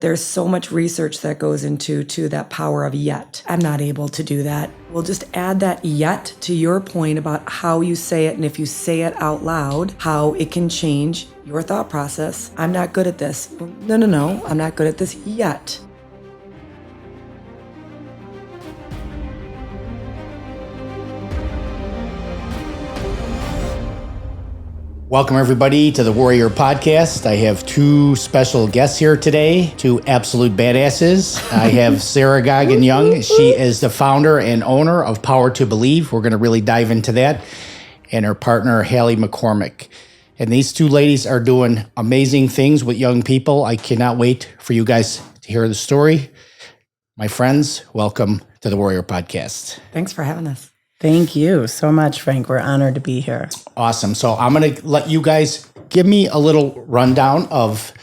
There's so much research that goes into that power of yet. I'm not able to do that. We'll just add that yet to your point about how you say it, and if you say it out loud, how it can change your thought process. I'm not good at this. No, I'm not good at this yet. Welcome, everybody, to the Warrior Podcast. I have two special guests here today, two absolute badasses. I have Sara Goggin Young. She is the founder and owner of Power to Believe. We're going to really dive into that. And her partner, Halle McCormick. And these two ladies are doing amazing things with young people. I cannot wait for you guys to hear the story. My friends, welcome to the Warrior Podcast. Thanks for having us. Thank you so much, Frank. We're honored to be here. Awesome. So I'm going to let you guys give me a little rundown of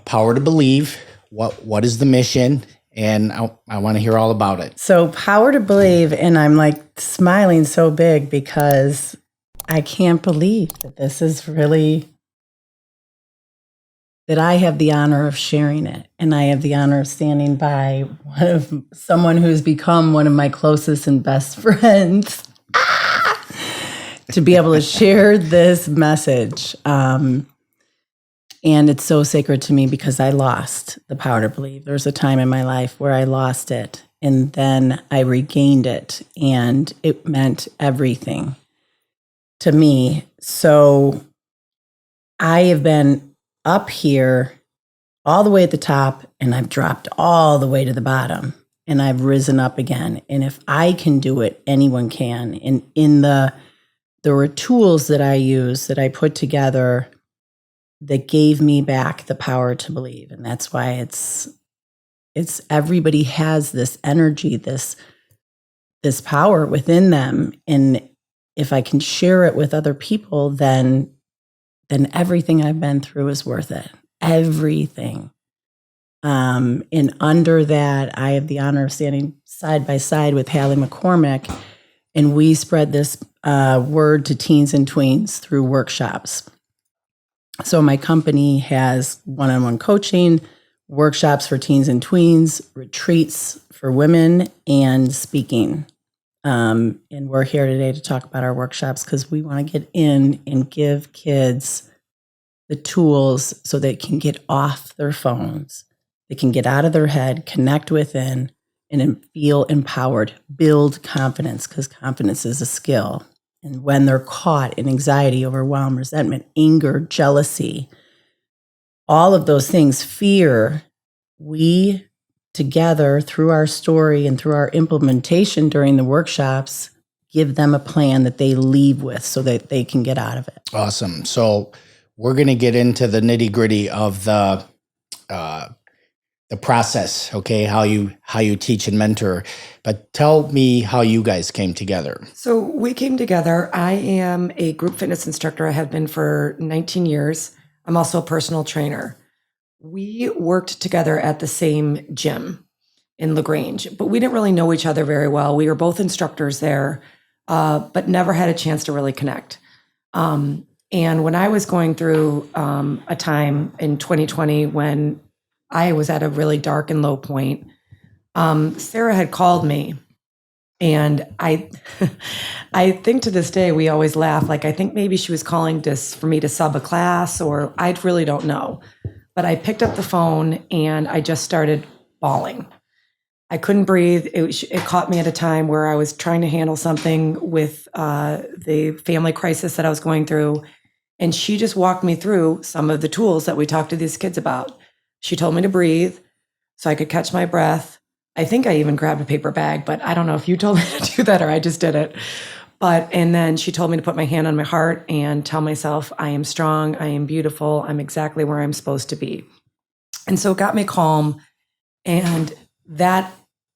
Power to Believe. What is the mission? And I want to hear all about it. So Power to Believe, and I'm like smiling so big because I can't believe that this is really, that I have the honor of sharing it. And I have the honor of standing by someone who's become one of my closest and best friends. To be able to share this message. And it's so sacred to me because I lost the power to believe. There's a time in my life where I lost it and then I regained it, and it meant everything to me. So I have been up here all the way at the top, and I've dropped all the way to the bottom, and I've risen up again. And if I can do it, anyone can. And there were tools that I used that I put together that gave me back the power to believe. And that's why it's everybody has this energy, this power within them. And if I can share it with other people, then everything I've been through is worth it. Everything. And under that, I have the honor of standing side by side with Halle McCormick, and we spread this word to teens and tweens through workshops. So my company has one-on-one coaching, workshops for teens and tweens, retreats for women, and speaking. And we're here today to talk about our workshops because we want to get in and give kids the tools so they can get off their phones. They can get out of their head, connect within, and feel empowered, build confidence, because confidence is a skill. And when they're caught in anxiety, overwhelm, resentment, anger, jealousy, all of those things, fear, we together through our story and through our implementation during the workshops, give them a plan that they leave with so that they can get out of it. Awesome. So we're going to get into the nitty gritty of the process, okay, how you teach and mentor. But tell me how you guys came together. So we came together. I am a group fitness instructor. I have been for 19 years. I'm also a personal trainer. We worked together at the same gym in LaGrange, but we didn't really know each other very well. We were both instructors there, but never had a chance to really connect. And when I was going through a time in 2020 when I was at a really dark and low point, Sara had called me, and I think to this day, we always laugh. Like, I think maybe she was calling for me to sub a class, or I really don't know. But I picked up the phone and I just started bawling. I couldn't breathe. It caught me at a time where I was trying to handle something with the family crisis that I was going through. And she just walked me through some of the tools that we talked to these kids about. She told me to breathe so I could catch my breath. I think I even grabbed a paper bag, but I don't know if you told me to do that or I just did it. And then she told me to put my hand on my heart and tell myself, I am strong, I am beautiful, I'm exactly where I'm supposed to be. And so it got me calm. And that,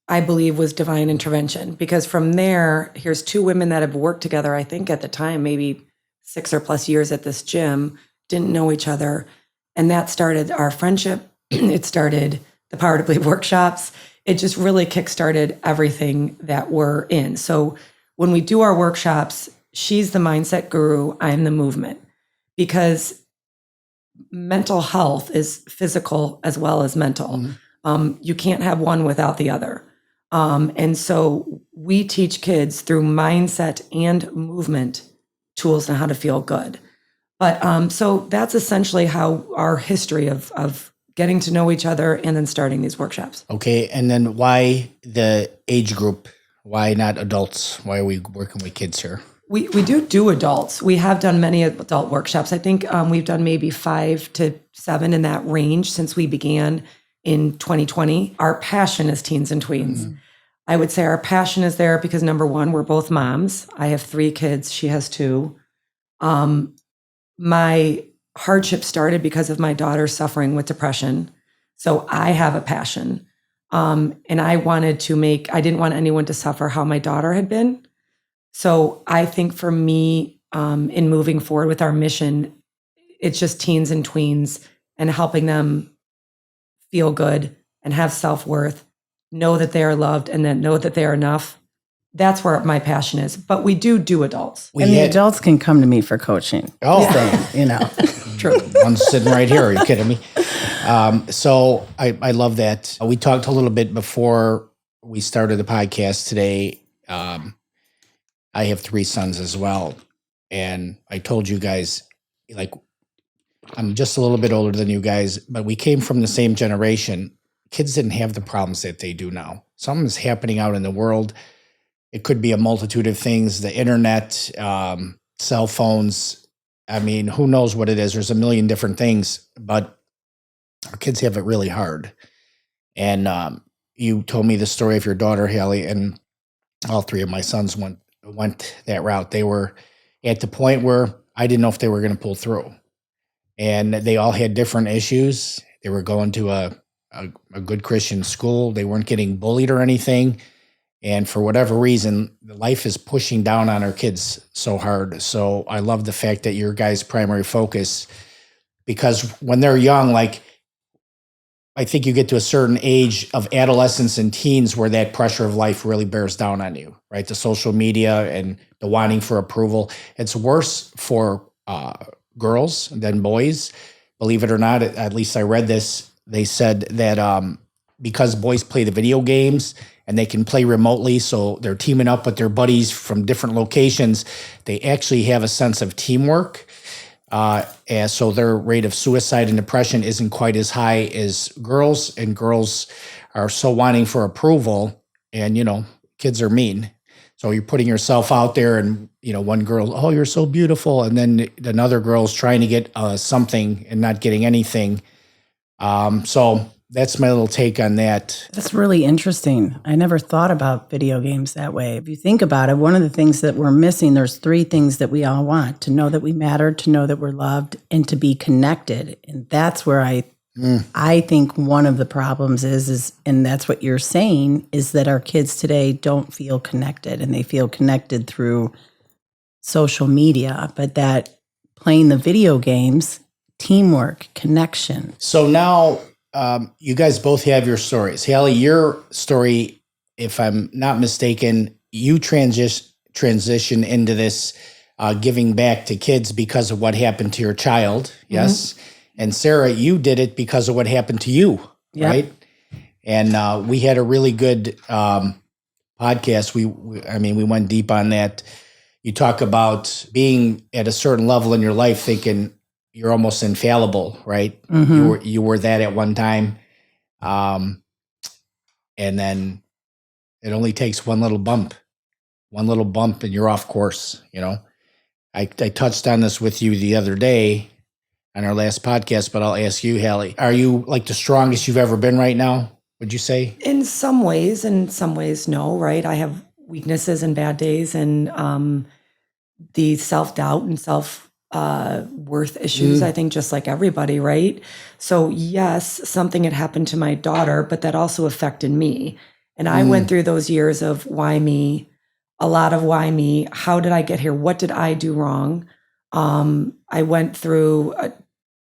I believe, was divine intervention, because from there, here's two women that have worked together, I think at the time, maybe 6 or plus years at this gym, didn't know each other. And that started our friendship. It started the Power to Believe workshops. It just really kickstarted everything that we're in. So when we do our workshops, she's the mindset guru, I'm the movement, because mental health is physical as well as mental. You can't have one without the other. And so we teach kids through mindset and movement tools on how to feel good. But so that's essentially how our history of getting to know each other and then starting these workshops. Okay. And then why the age group? Why not adults? Why are we working with kids here? We do adults. We have done many adult workshops. I think we've done maybe 5 to 7 in that range since we began in 2020. Our passion is teens and tweens. Mm-hmm. I would say our passion is there because number one, we're both moms. I have 3 kids. She has 2. My hardship started because of my daughter suffering with depression. So I have a passion. And I didn't want anyone to suffer how my daughter had been. So I think for me, in moving forward with our mission, it's just teens and tweens and helping them feel good and have self-worth, know that they are loved and then know that they are enough. That's where my passion is. But we do adults. The adults can come to me for coaching. Oh, True. One's sitting right here. Are you kidding me? So I love that. We talked a little bit before we started the podcast today. I have 3 sons as well. And I told you guys, like, I'm just a little bit older than you guys, but we came from the same generation. Kids didn't have the problems that they do now. Something's happening out in the world. It could be a multitude of things, the internet, cell phones. I mean, who knows what it is? There's a million different things, but our kids have it really hard. And you told me the story of your daughter, Halle, and all 3 of my sons went that route. They were at the point where I didn't know if they were going to pull through. And they all had different issues. They were going to a good Christian school. They weren't getting bullied or anything. And for whatever reason, life is pushing down on our kids so hard. So I love the fact that your guys' primary focus, because when they're young, like, I think you get to a certain age of adolescence and teens where that pressure of life really bears down on you, right? The social media and the wanting for approval. It's worse for girls than boys. Believe it or not, at least I read this. They said that because boys play the video games and they can play remotely, so they're teaming up with their buddies from different locations, they actually have a sense of teamwork. And so their rate of suicide and depression isn't quite as high as girls, and girls are so wanting for approval, and, kids are mean. So you're putting yourself out there and, one girl, oh, you're so beautiful. And then another girl's trying to get something and not getting anything. So that's my little take on that. That's really interesting. I never thought about video games that way. If you think about it, one of the things that we're missing, there's 3 things that we all want: to know that we matter, to know that we're loved, and to be connected. And that's where I think one of the problems is, and that's what you're saying, is that our kids today don't feel connected, and they feel connected through social media, but that playing the video games, teamwork, connection. So now, you guys both have your stories. Halle, your story, if I'm not mistaken, you transition into this giving back to kids because of what happened to your child. Yes. Mm-hmm. And Sara, you did it because of what happened to you. Yep. Right. And we had a really good podcast. We went deep on that. You talk about being at a certain level in your life thinking you're almost infallible, right? Mm-hmm. You were that at one time. And then it only takes one little bump and you're off course. I touched on this with you the other day on our last podcast, but I'll ask you, Halle, are you like the strongest you've ever been right now? Would you say? In some ways, no, right? I have weaknesses and bad days and the self-doubt and worth issues, I think, just like everybody, right? So yes, something had happened to my daughter, but that also affected me. And I went through those years of why me, a lot of why me, how did I get here? What did I do wrong? I went through,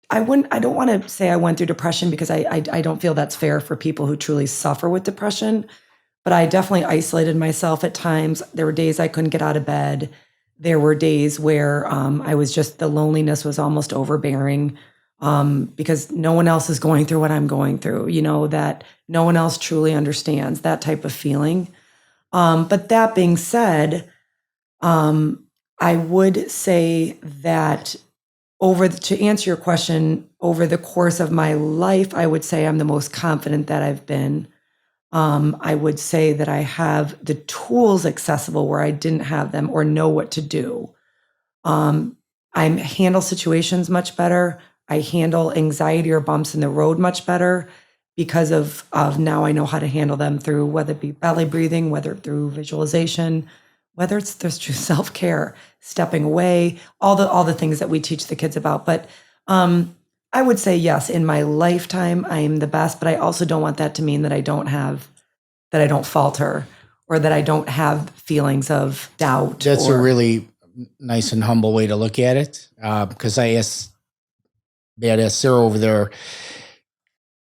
I don't want to say I went through depression because I don't feel that's fair for people who truly suffer with depression, but I definitely isolated myself at times. There were days I couldn't get out of bed. There were days where I was just, the loneliness was almost overbearing. because no one else is going through what I'm going through, that no one else truly understands that type of feeling. But that being said, I would say that to answer your question, over the course of my life, I would say I'm the most confident that I've been. I would say that I have the tools accessible where I didn't have them or know what to do. I handle situations much better. I handle anxiety or bumps in the road much better because of now I know how to handle them through whether it be belly breathing, whether through visualization, whether it's through self-care, stepping away, all the things that we teach the kids about. But I would say yes, in my lifetime, I am the best, but I also don't want that to mean that I don't falter or that I don't have feelings of doubt. That's a really nice and humble way to look at it. Because I asked Sarah over there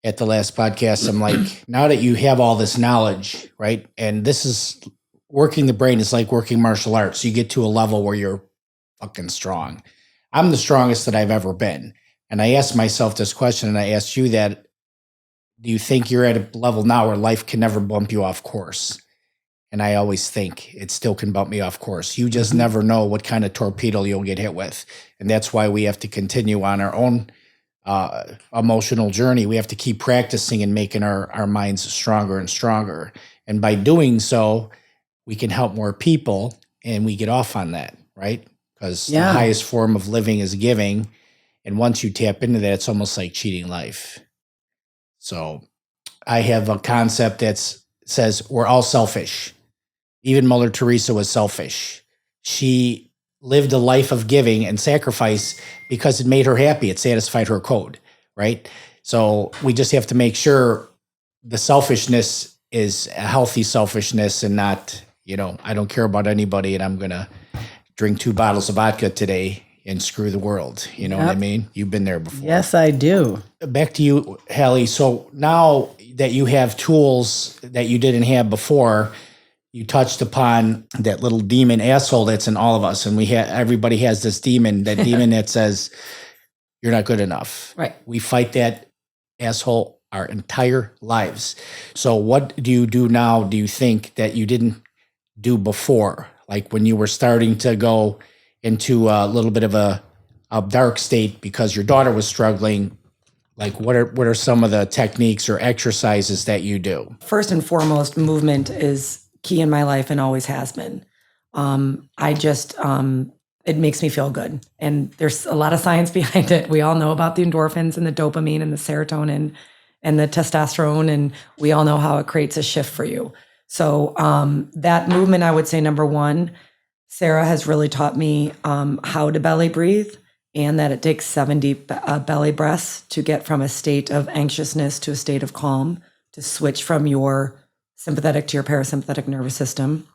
at the last podcast, I'm like, now that you have all this knowledge, right? And this is working the brain is like working martial arts. You get to a level where you're fucking strong. I'm the strongest that I've ever been. And I asked myself this question, and I asked you that, do you think you're at a level now where life can never bump you off course? And I always think it still can bump me off course. You just never know what kind of torpedo you'll get hit with. And that's why we have to continue on our own emotional journey. We have to keep practicing and making our minds stronger and stronger. And by doing so, we can help more people, and we get off on that, right? Because the highest form of living is giving. And once you tap into that, it's almost like cheating life. So I have a concept that says we're all selfish. Even Mother Teresa was selfish. She lived a life of giving and sacrifice because it made her happy. It satisfied her code, right? So we just have to make sure the selfishness is a healthy selfishness and not, I don't care about anybody and I'm going to drink 2 bottles of vodka today and screw the world. You know what I mean? You've been there before. Yes, I do. Back to you, Halle. So now that you have tools that you didn't have before, you touched upon that little demon asshole that's in all of us. And everybody has this demon, that demon that says, you're not good enough. Right. We fight that asshole our entire lives. So what do you do now, do you think, that you didn't do before? Like when you were starting to go into a little bit of a dark state because your daughter was struggling, like what are some of the techniques or exercises that you do? First and foremost, movement is key in my life and always has been. It makes me feel good. And there's a lot of science behind it. We all know about the endorphins and the dopamine and the serotonin and the testosterone, and we all know how it creates a shift for you. So that movement, I would say, number one, Sara has really taught me how to belly breathe, and that it takes 70 belly breaths to get from a state of anxiousness to a state of calm, to switch from your sympathetic to your parasympathetic nervous system.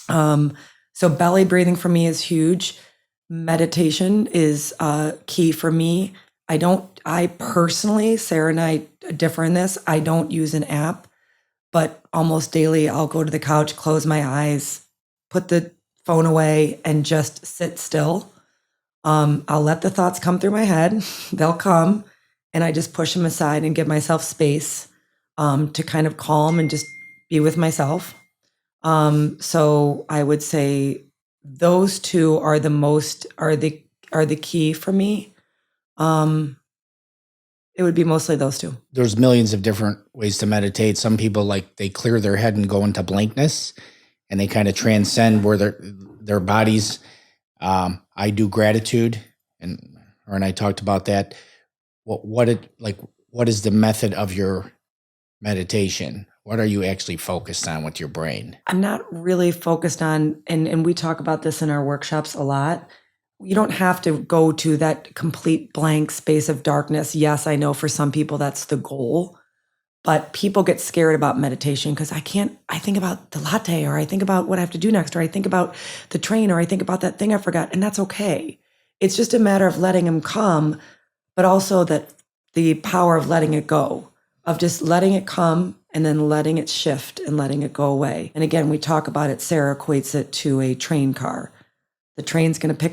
So belly breathing for me is huge. Meditation is key for me. I personally, Sara and I differ in this. I don't use an app, but almost daily I'll go to the couch, close my eyes, put the phone away, and just sit still. I'll let the thoughts come through my head. They'll come, and I just push them aside and give myself space to kind of calm and just be with myself. So I would say those two are the key for me. It would be mostly those two. There's millions of different ways to meditate. Some people, like, they clear their head and go into blankness, and they kind of transcend where their bodies. I do gratitude, and I talked about that. What is the method of your meditation? What are you actually focused on with your brain? I'm not really focused on, and we talk about this in our workshops a lot. You don't have to go to that complete blank space of darkness. Yes, I know for some people that's the goal, but people get scared about meditation because I think about the latte, or I think about what I have to do next, or I think about the train, or I think about that thing I forgot, and that's okay. It's just a matter of letting them come, but also that the power of letting it go, of just letting it come and then letting it shift and letting it go away. And again, we talk about it, Sara equates it to a train car. The train's going to pick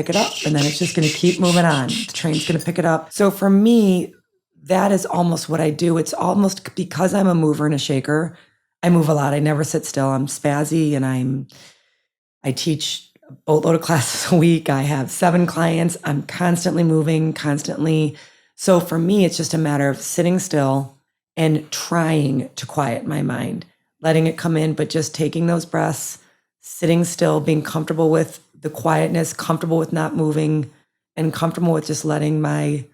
it up, and then it's just going to keep moving on. The train's going to pick it up. So for me, that is almost what I do. It's almost because I'm a mover and a shaker. I move a lot. I never sit still. I'm spazzy, and I teach a boatload of classes a week. I have 7 clients. I'm constantly moving, constantly. So for me, it's just a matter of sitting still and trying to quiet my mind, letting it come in, but just taking those breaths, sitting still, being comfortable with the quietness, comfortable with not moving, and comfortable with just letting my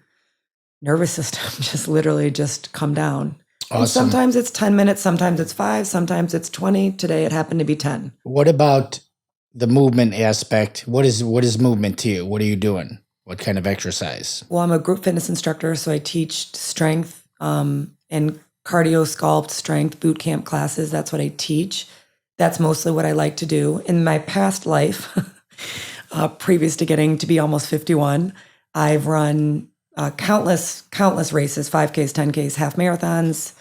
nervous system just literally just come down. Awesome. And sometimes it's 10 minutes, sometimes it's 5, sometimes it's 20. Today it happened to be 10. What about the movement aspect? What is movement to you? What are you doing? What kind of exercise? Well, I'm a group fitness instructor, so I teach strength and cardio, sculpt, strength, boot camp classes. That's what I teach. That's mostly what I like to do. In my past life, previous to getting to be almost 51, I've run countless races, 5Ks, 10Ks, half marathons,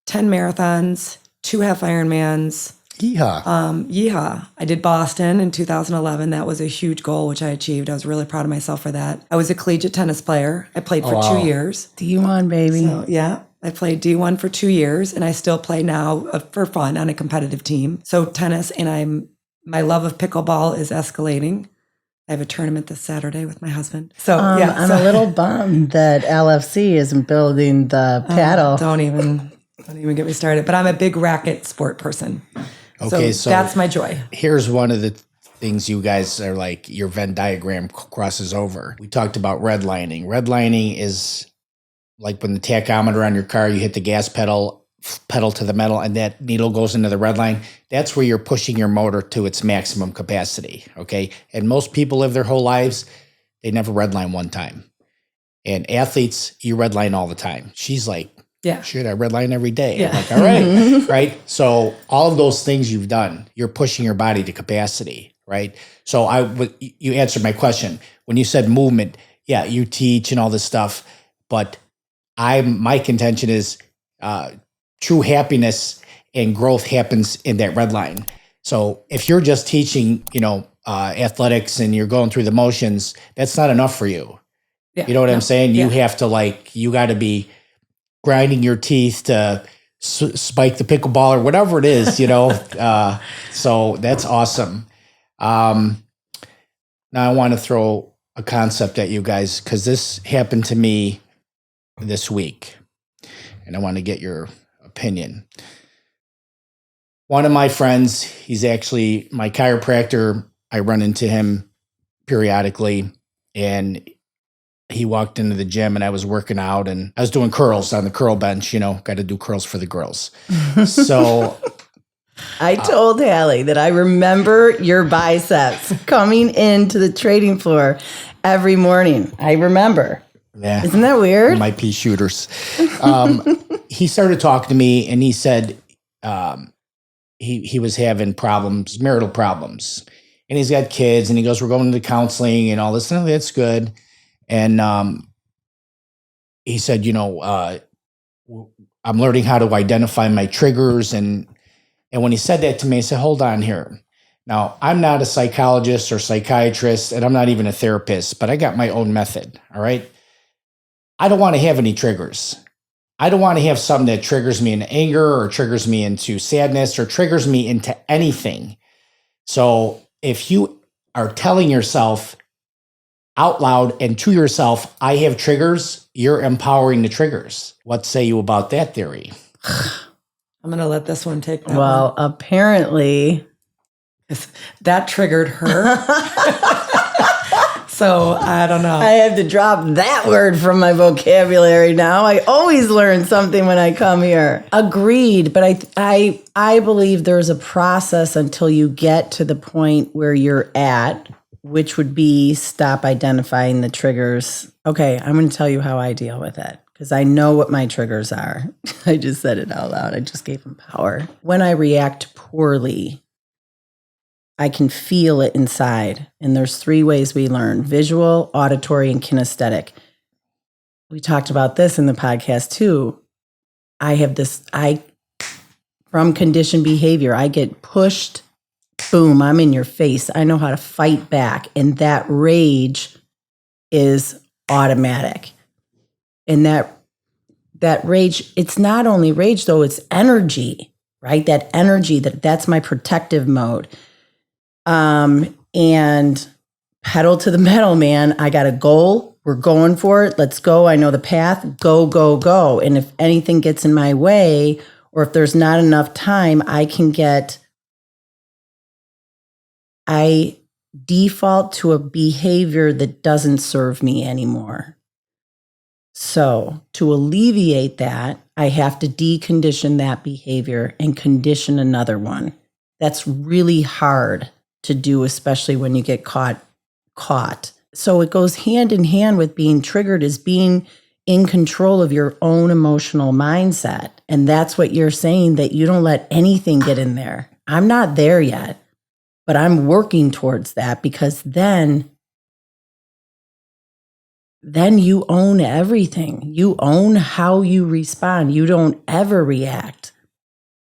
10 marathons, 2 half Ironmans. Yeehaw. Yeehaw. I did Boston in 2011. That was a huge goal, which I achieved. I was really proud of myself for that. I was a collegiate tennis player. I played for 2 years. D1, baby. So, yeah. I played D1 for 2 years, and I still play now for fun on a competitive team. So tennis, and my love of pickleball is escalating. I have a tournament this Saturday with my husband. So I'm a little bummed that LFC isn't building the paddle. Don't even get me started. But I'm a big racket sport person. Okay, so that's my joy. Here's one of the things you guys are like, your Venn diagram crosses over. We talked about redlining. Redlining is like when the tachometer on your car, you hit the gas pedal to the metal, and that needle goes into the red line. That's where you're pushing your motor to its maximum capacity, okay? And most people live their whole lives, they never redline one time. And athletes, you redline all the time. She's like, yeah, shit, I redline every day. Yeah. I'm like, all right, right? So all of those things you've done, you're pushing your body to capacity, right? So you answered my question. When you said movement, yeah, you teach and all this stuff, but my contention is true happiness and growth happens in that red line. So if you're just teaching, athletics and you're going through the motions, that's not enough for you. Yeah. You know what I'm saying? You have to you got to be grinding your teeth to spike the pickleball or whatever it is, so that's awesome. Now I want to throw a concept at you guys, because this happened to me this week, and I want to get your opinion. One of my friends, he's actually my chiropractor. I run into him periodically, and he walked into the gym, and I was working out, and I was doing curls on the curl bench, got to do curls for the girls. So I told Halle that I remember your biceps coming into the trading floor every morning. I remember. Yeah. Isn't that weird? My pea shooters. He started talking to me, and he said he was having problems, marital problems, and he's got kids, and he goes, we're going to counseling and all this. And that's good. And he said, I'm learning how to identify my triggers. And when he said that to me, I said, hold on here. Now, I'm not a psychologist or psychiatrist, and I'm not even a therapist, but I got my own method. All right. I don't want to have any triggers. I don't want to have something that triggers me into anger or triggers me into sadness or triggers me into anything. So if you are telling yourself out loud and to yourself, I have triggers, you're empowering the triggers. What say you about that theory? I'm going to let this one take that Well, one. apparently that triggered her. So I don't know. I have to drop that word from my vocabulary now. I always learn something when I come here. Agreed, but I believe there's a process until you get to the point where you're at, which would be stop identifying the triggers. Okay, I'm going to tell you how I deal with it, because I know what my triggers are. I just said it out loud. I just gave them power. When I react poorly, I can feel it inside. And there's 3 ways we learn: visual, auditory, and kinesthetic. We talked about this in the podcast too. I have this, from conditioned behavior, I get pushed boom, I'm in your face. I know how to fight back. And that rage is automatic. And that rage, it's not only rage though, it's energy, right? That energy, that's my protective mode. And pedal to the metal, man. I got a goal. We're going for it. Let's go. I know the path. Go, go, go. And if anything gets in my way, or if there's not enough time, I default to a behavior that doesn't serve me anymore. So to alleviate that, I have to decondition that behavior and condition another one. That's really hard to do, especially when you get caught. So it goes hand in hand with being triggered, is being in control of your own emotional mindset. And that's what you're saying, that you don't let anything get in there. I'm not there yet, but I'm working towards that, because then you own everything. You own how you respond. You don't ever react.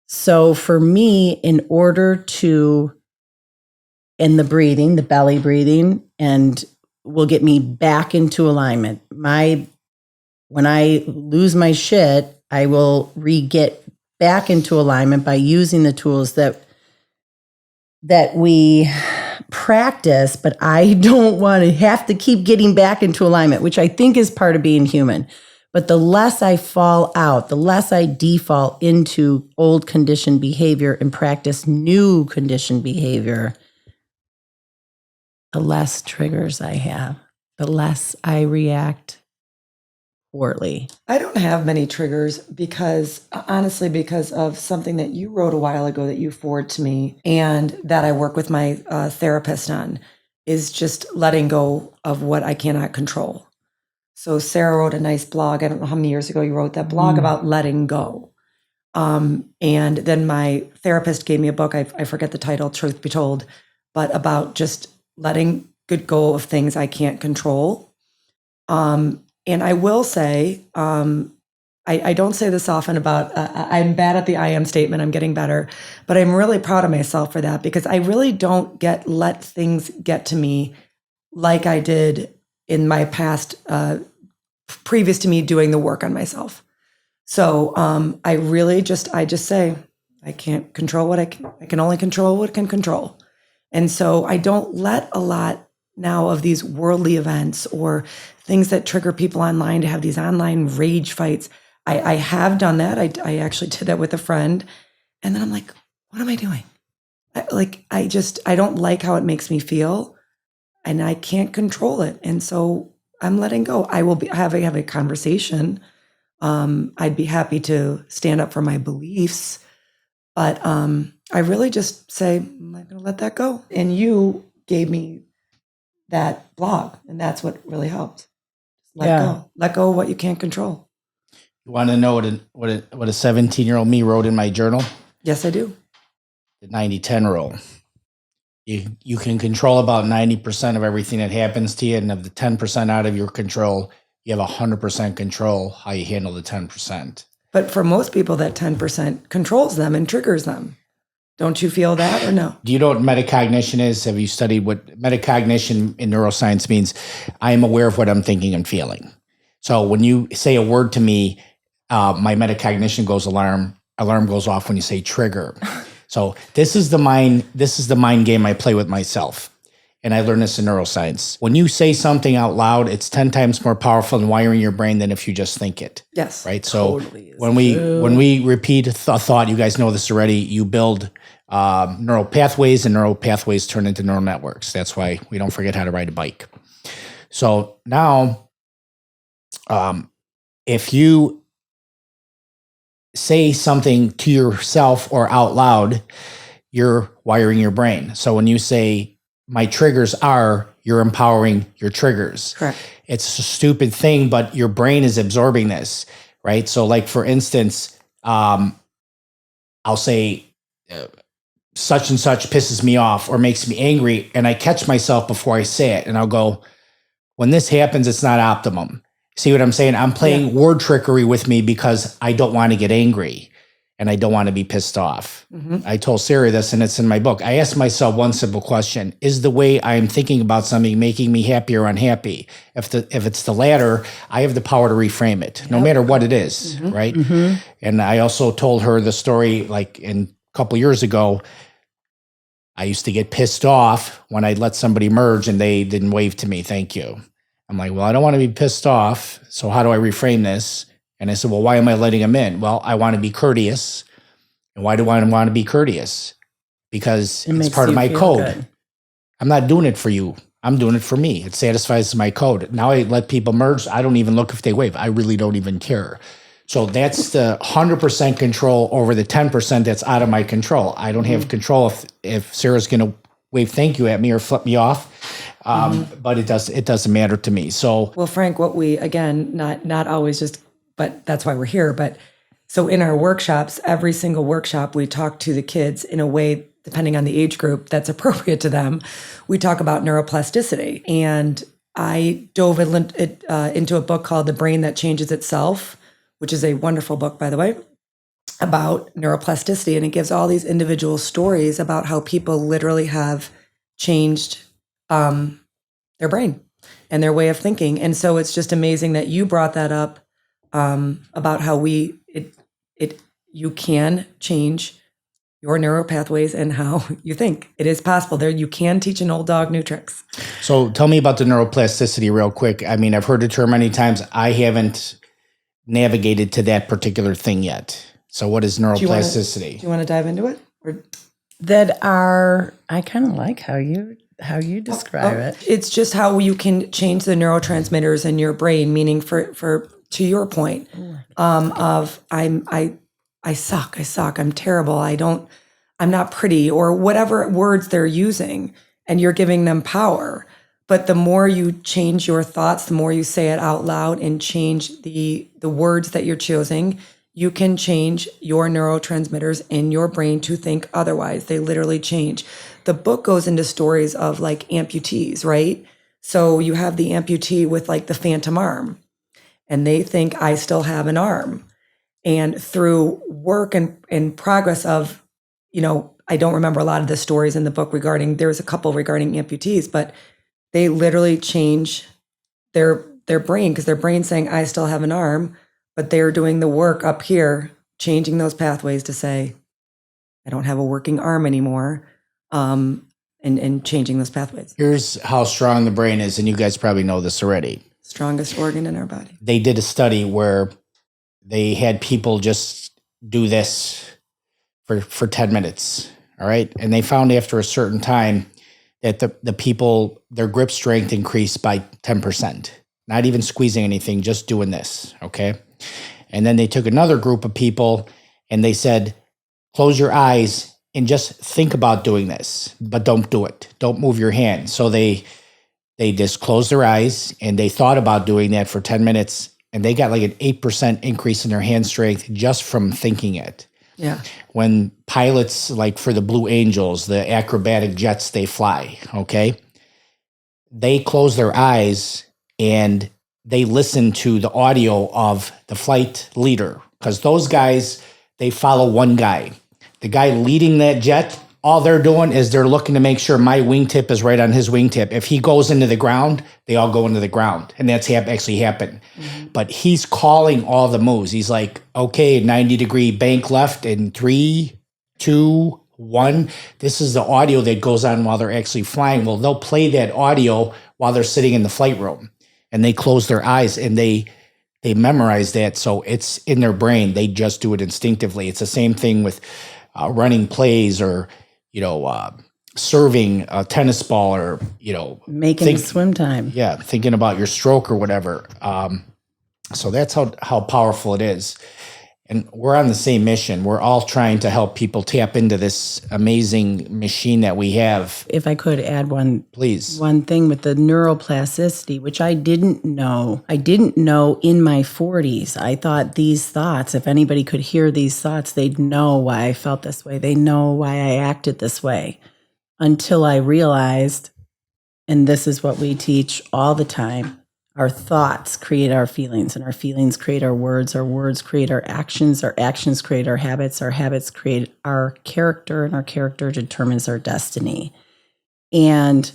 So for me, in order to, and the breathing, the belly breathing, and will get me back into alignment. When I lose my shit, I will get back into alignment by using the tools that we practice, but I don't want to have to keep getting back into alignment, which I think is part of being human. But the less I fall out, the less I default into old conditioned behavior and practice new conditioned behavior, the less triggers I have, the less I react poorly. I don't have many triggers because of something that you wrote a while ago that you forwarded to me, and that I work with my therapist on, is just letting go of what I cannot control. So Sara wrote a nice blog. I don't know how many years ago you wrote that blog about letting go. And then my therapist gave me a book. I forget the title, truth be told, but about just letting good go of things I can't control. And I will say, I don't say this often about, I'm bad at the I am statement, I'm getting better, but I'm really proud of myself for that, because I really don't let things get to me like I did in my past, previous to me doing the work on myself. So I just say, I can't control what I can only control what I can control. And so I don't let a lot now of these worldly events or things that trigger people online to have these online rage fights. I have done that. I actually did that with a friend. And then I'm like, what am I doing? I don't like how it makes me feel, and I can't control it. And so I'm letting go. I will have a conversation. I'd be happy to stand up for my beliefs, but I really just say, I'm not going to let that go. And you gave me that blog, and that's what really helped. Let go of what you can't control. You want to know what a 17-year-old me wrote in my journal? Yes, I do. The 90-10 rule. You can control about 90% of everything that happens to you, and of the 10% out of your control, you have 100% control how you handle the 10%. But for most people, that 10% controls them and triggers them. Don't you feel that, or no? Do you know what metacognition is? Have you studied what metacognition in neuroscience means? I am aware of what I'm thinking and feeling. So when you say a word to me, my metacognition goes alarm goes off when you say trigger. So this is the mind game I play with myself. And I learned this in neuroscience. When you say something out loud, it's 10 times more powerful in wiring your brain than if you just think it. Yes. Right. So when we repeat a thought, you guys know this already, you build neural pathways, and neural pathways turn into neural networks. That's why we don't forget how to ride a bike. So now, if you say something to yourself or out loud, you're wiring your brain. So when you say, my triggers are, you're empowering your triggers. Correct. It's a stupid thing, but your brain is absorbing this, right? So like, for instance, I'll say such and such pisses me off or makes me angry, and I catch myself before I say it, and I'll go, when this happens, it's not optimum. See what I'm saying? I'm playing word trickery with me because I don't want to get angry. and I don't want to be pissed off. I told Sara this, and it's in my book. I asked myself one simple question: is the way I'm thinking about something making me happy or unhappy? If it's the latter, I have the power to reframe it, no matter what it is, right? And I also told her the story, like a couple years ago. I used to get pissed off when I'd let somebody merge and they didn't wave to me, thank you. I'm like, well, I don't want to be pissed off, so how do I reframe this? And I said, well, why am I letting them in? Well, I want to be courteous. And why do I want to be courteous? Because it's part of my code. Good. I'm not doing it for you. I'm doing it for me. It satisfies my code. Now I let people merge. I don't even look if they wave. I really don't even care. So that's the 100% control over the 10% that's out of my control. I don't have control if Sarah's going to wave thank you at me or flip me off. But it doesn't matter to me. So, well, Frank, what we, again, not always just, but that's why we're here. But so in our workshops, every single workshop, we talk to the kids in a way, depending on the age group, that's appropriate to them. We talk about neuroplasticity. And I dove into a book called The Brain That Changes Itself, which is a wonderful book, by the way, about neuroplasticity. And it gives all these individual stories about how people literally have changed their brain and their way of thinking. And so it's just amazing that you brought that up about how you can change your neural pathways and how you think. It is possible. There, you can teach an old dog new tricks. So tell me about the neuroplasticity real quick. I mean, I've heard the term many times. I haven't navigated to that particular thing yet. So what is neuroplasticity? Do you want to dive into it? I kind of like how you describe it. It's just how you can change the neurotransmitters in your brain, meaning for to your point of I suck, I'm terrible, I'm not pretty, or whatever words they're using, and you're giving them power. But the more you change your thoughts, the more you say it out loud and change the words that you're choosing, you can change your neurotransmitters in your brain to think otherwise. They literally change. The book goes into stories of like amputees, right? So you have the amputee with like the phantom arm, and they think I still have an arm. And through work and progress of, I don't remember a lot of the stories in the book there's a couple regarding amputees, but they literally change their brain because their brain's saying, I still have an arm, but they're doing the work up here, changing those pathways to say, I don't have a working arm anymore, and changing those pathways. Here's how strong the brain is, and you guys probably know this already. Strongest organ in our body. They did a study where they had people just do this for 10 minutes, all right? And they found after a certain time that the people, their grip strength increased by 10%. Not even squeezing anything, just doing this, okay? And then they took another group of people and they said, close your eyes and just think about doing this, but don't do it. Don't move your hand. So they just closed their eyes and they thought about doing that for 10 minutes, and they got like an 8% increase in their hand strength just from thinking it. Yeah. When pilots, like for the Blue Angels, the acrobatic jets they fly, okay, they close their eyes and they listen to the audio of the flight leader, because those guys, they follow one guy. The guy leading that jet, all they're doing is they're looking to make sure my wingtip is right on his wingtip. If he goes into the ground, they all go into the ground. And that's actually happened. Mm-hmm. But he's calling all the moves. He's like, okay, 90-degree bank left in 3, 2, 1. This is the audio that goes on while they're actually flying. Well, they'll play that audio while they're sitting in the flight room. And they close their eyes and they memorize that. So it's in their brain. They just do it instinctively. It's the same thing with running plays or, serving a tennis ball or, making swim time. Yeah. Thinking about your stroke or whatever. So that's how powerful it is. And we're on the same mission. We're all trying to help people tap into this amazing machine that we have. If I could add one thing with the neuroplasticity, which I didn't know. I didn't know in my 40s. I thought these thoughts, if anybody could hear these thoughts, they'd know why I felt this way. They know why I acted this way. Until I realized, and this is what we teach all the time, Our thoughts create our feelings, and our feelings create our words create our actions create our habits create our character, and our character determines our destiny. And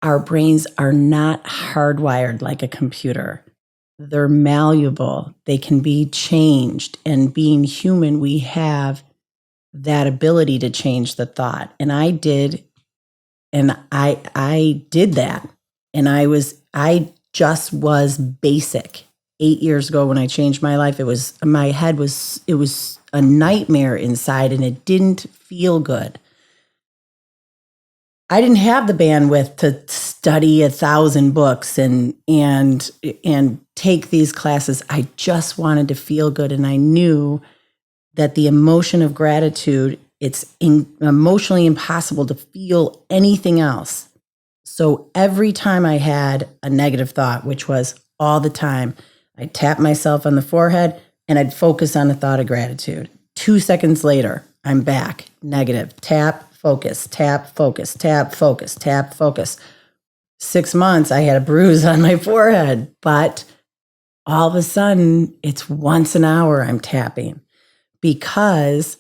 our brains are not hardwired like a computer. They're malleable. They can be changed. And being human, we have that ability to change the thought. And I did. And I did that. And I just was basic. 8 years ago when I changed my life, it was a nightmare inside, and it didn't feel good. I didn't have the bandwidth to study 1,000 books and take these classes. I just wanted to feel good. And I knew that the emotion of gratitude, it's emotionally impossible to feel anything else. So every time I had a negative thought, which was all the time, I'd tap myself on the forehead and I'd focus on a thought of gratitude. 2 seconds later, I'm back. Negative. Tap, focus, tap, focus, tap, focus, tap, focus. 6 months, I had a bruise on my forehead, but all of a sudden, it's once an hour I'm tapping, because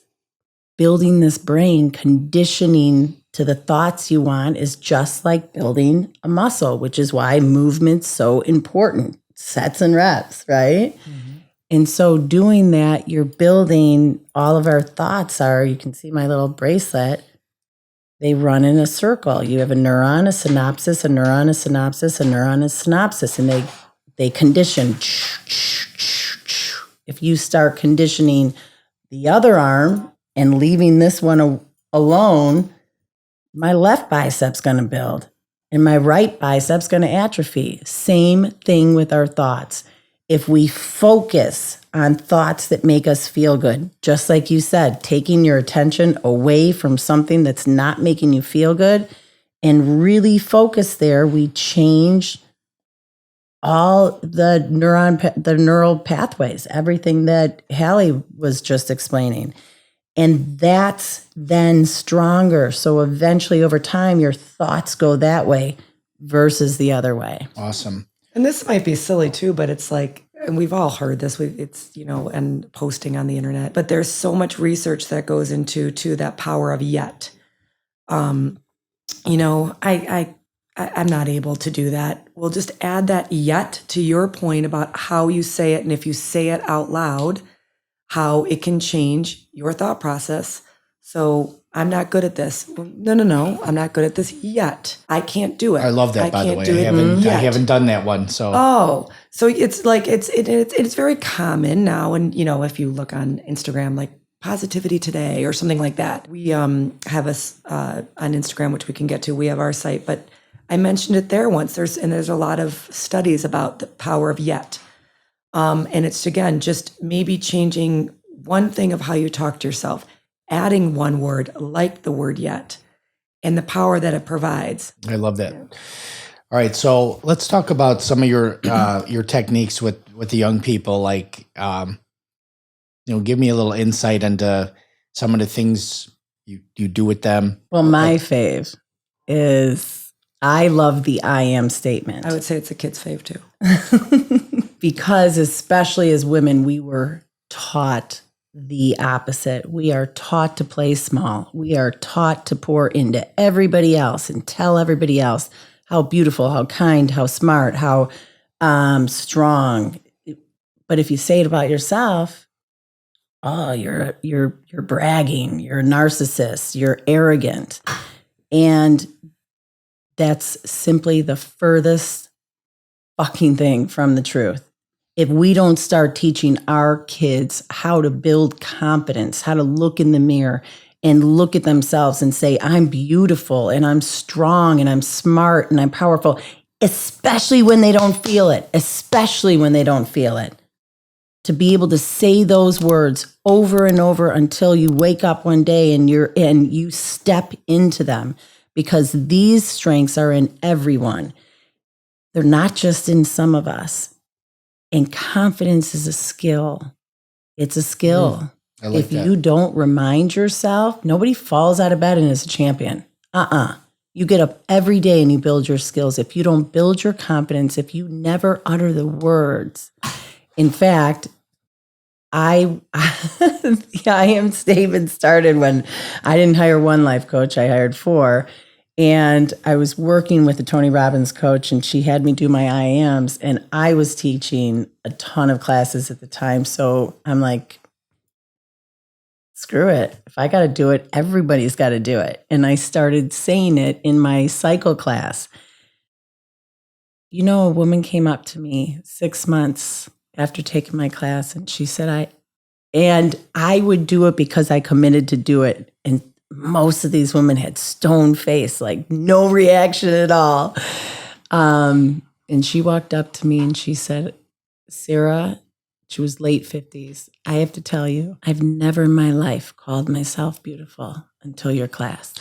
building this brain, conditioning to the thoughts you want, is just like building a muscle, which is why movement's so important. Sets and reps, right? Mm-hmm. And so doing that, you're building, all of our thoughts are, you can see my little bracelet, they run in a circle. You have a neuron, a synapses, a neuron, a synapses, a neuron, a synapses, and they condition. If you start conditioning the other arm and leaving this one alone, my left bicep's going to build and my right bicep's going to atrophy. Same thing with our thoughts. If we focus on thoughts that make us feel good, just like you said, taking your attention away from something that's not making you feel good and really focus there, we change all the neural pathways, everything that Halle was just explaining. And that's then stronger. So eventually over time, your thoughts go that way versus the other way. Awesome. And this might be silly too, but it's like, and we've all heard this, it's, and posting on the internet, but there's so much research that goes into that power of yet. I'm not able to do that. We'll just add that yet to your point about how you say it. And if you say it out loud, how it can change your thought process. So I'm not good at this. No, I'm not good at this yet. I can't do it. I love that, by the way. I haven't done that one. So it's like, it's very common now. And, if you look on Instagram, like Positivity Today or something like that, we have on Instagram, which we can get to, we have our site, but I mentioned it there once. There's a lot of studies about the power of yet. And it's, again, just maybe changing one thing of how you talk to yourself, adding one word like the word yet, and the power that it provides. I love that. All right. So let's talk about some of your techniques with the young people. Like, give me a little insight into some of the things you do with them. Well, my fave is, I love the I am statement. I would say it's a kid's fave too. Because especially as women, we were taught the opposite. We are taught to play small. We are taught to pour into everybody else and tell everybody else how beautiful, how kind, how smart, how strong. But if you say it about yourself, you're bragging, you're a narcissist, you're arrogant. And that's simply the furthest fucking thing from the truth. If we don't start teaching our kids how to build confidence, how to look in the mirror and look at themselves and say, I'm beautiful and I'm strong and I'm smart and I'm powerful, especially when they don't feel it, to be able to say those words over and over until you wake up one day and you step into them, because these strengths are in everyone. They're not just in some of us. And confidence is a skill. It's a skill. If you don't remind yourself, nobody falls out of bed and is a champion. You get up every day and you build your skills. If you don't build your confidence, if you never utter the words, in fact, I am statement started when I didn't hire one life coach, I hired 4. And I was working with a Tony Robbins coach, and she had me do my IAMs, and I was teaching a ton of classes at the time. So I'm like, screw it. If I got to do it, everybody's got to do it. And I started saying it in my cycle class. A woman came up to me 6 months after taking my class, and she said, I would do it because I committed to do it. And most of these women had stone face, like no reaction at all. And she walked up to me and she said, Sara, she was late 50s. I have to tell you, I've never in my life called myself beautiful until your class.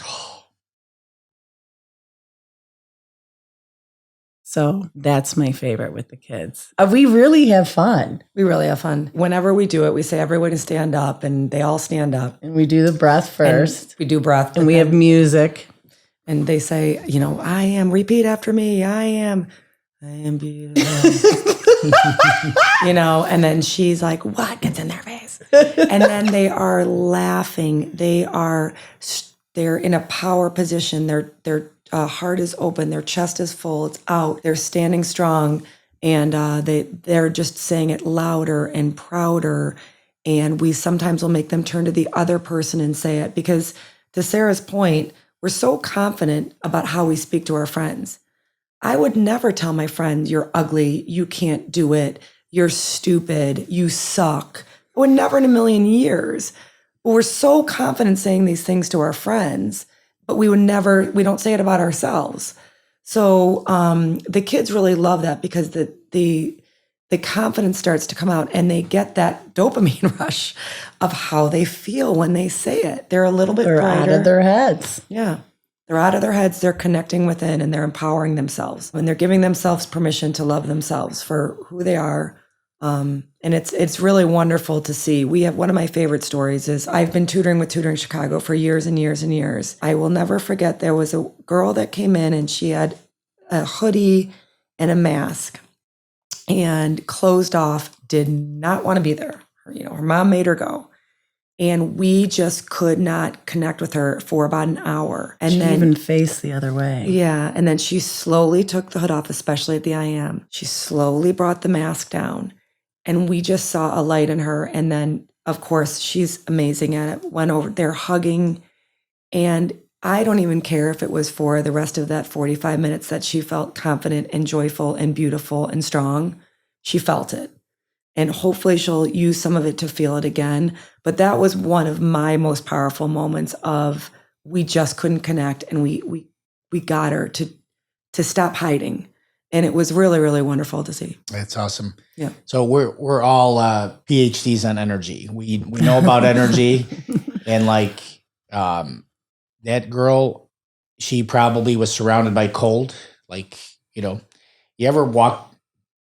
So that's my favorite with the kids. We really have fun. We really have fun. Whenever we do it, we say everybody stand up, and they all stand up. And we do the breath first. And we do breath. And we have music. And they say, I am, repeat after me, I am beautiful. And then she's like, what gets in their face? And then they are laughing. They're in a power position. Their heart is open. Their chest is full. It's out. They're standing strong. And they're just saying it louder and prouder. And we sometimes will make them turn to the other person and say it, because to Sarah's point, we're so confident about how we speak to our friends. I would never tell my friend, you're ugly, you can't do it, you're stupid, you suck. I would never in a million years. But we're so confident saying these things to our friends, but we don't say it about ourselves. So the kids really love that, because the confidence starts to come out, and they get that dopamine rush of how they feel when they say it. They're a little bit brighter. Out of their heads. Yeah. They're out of their heads. They're connecting within, and they're empowering themselves, and they're giving themselves permission to love themselves for who they are. And it's really wonderful to see. We have one of my favorite stories is I've been tutoring with Tutoring Chicago for years and years and years. I will never forget, there was a girl that came in, and she had a hoodie and a mask, and closed off, did not want to be there. Her mom made her go. And we just could not connect with her for about an hour. And she then even faced the other way. Yeah. And then she slowly took the hood off, especially at the IM. She slowly brought the mask down, and we just saw a light in her. And then, of course, she's amazing at it. Went over there hugging. And I don't even care if it was for the rest of that 45 minutes that she felt confident and joyful and beautiful and strong. She felt it. And hopefully she'll use some of it to feel it again. But that was one of my most powerful moments of, we just couldn't connect, and we got her to stop hiding. And it was really, really wonderful to see. That's awesome. Yeah. So we're all PhDs on energy. We know about energy, and that girl, she probably was surrounded by cold. You ever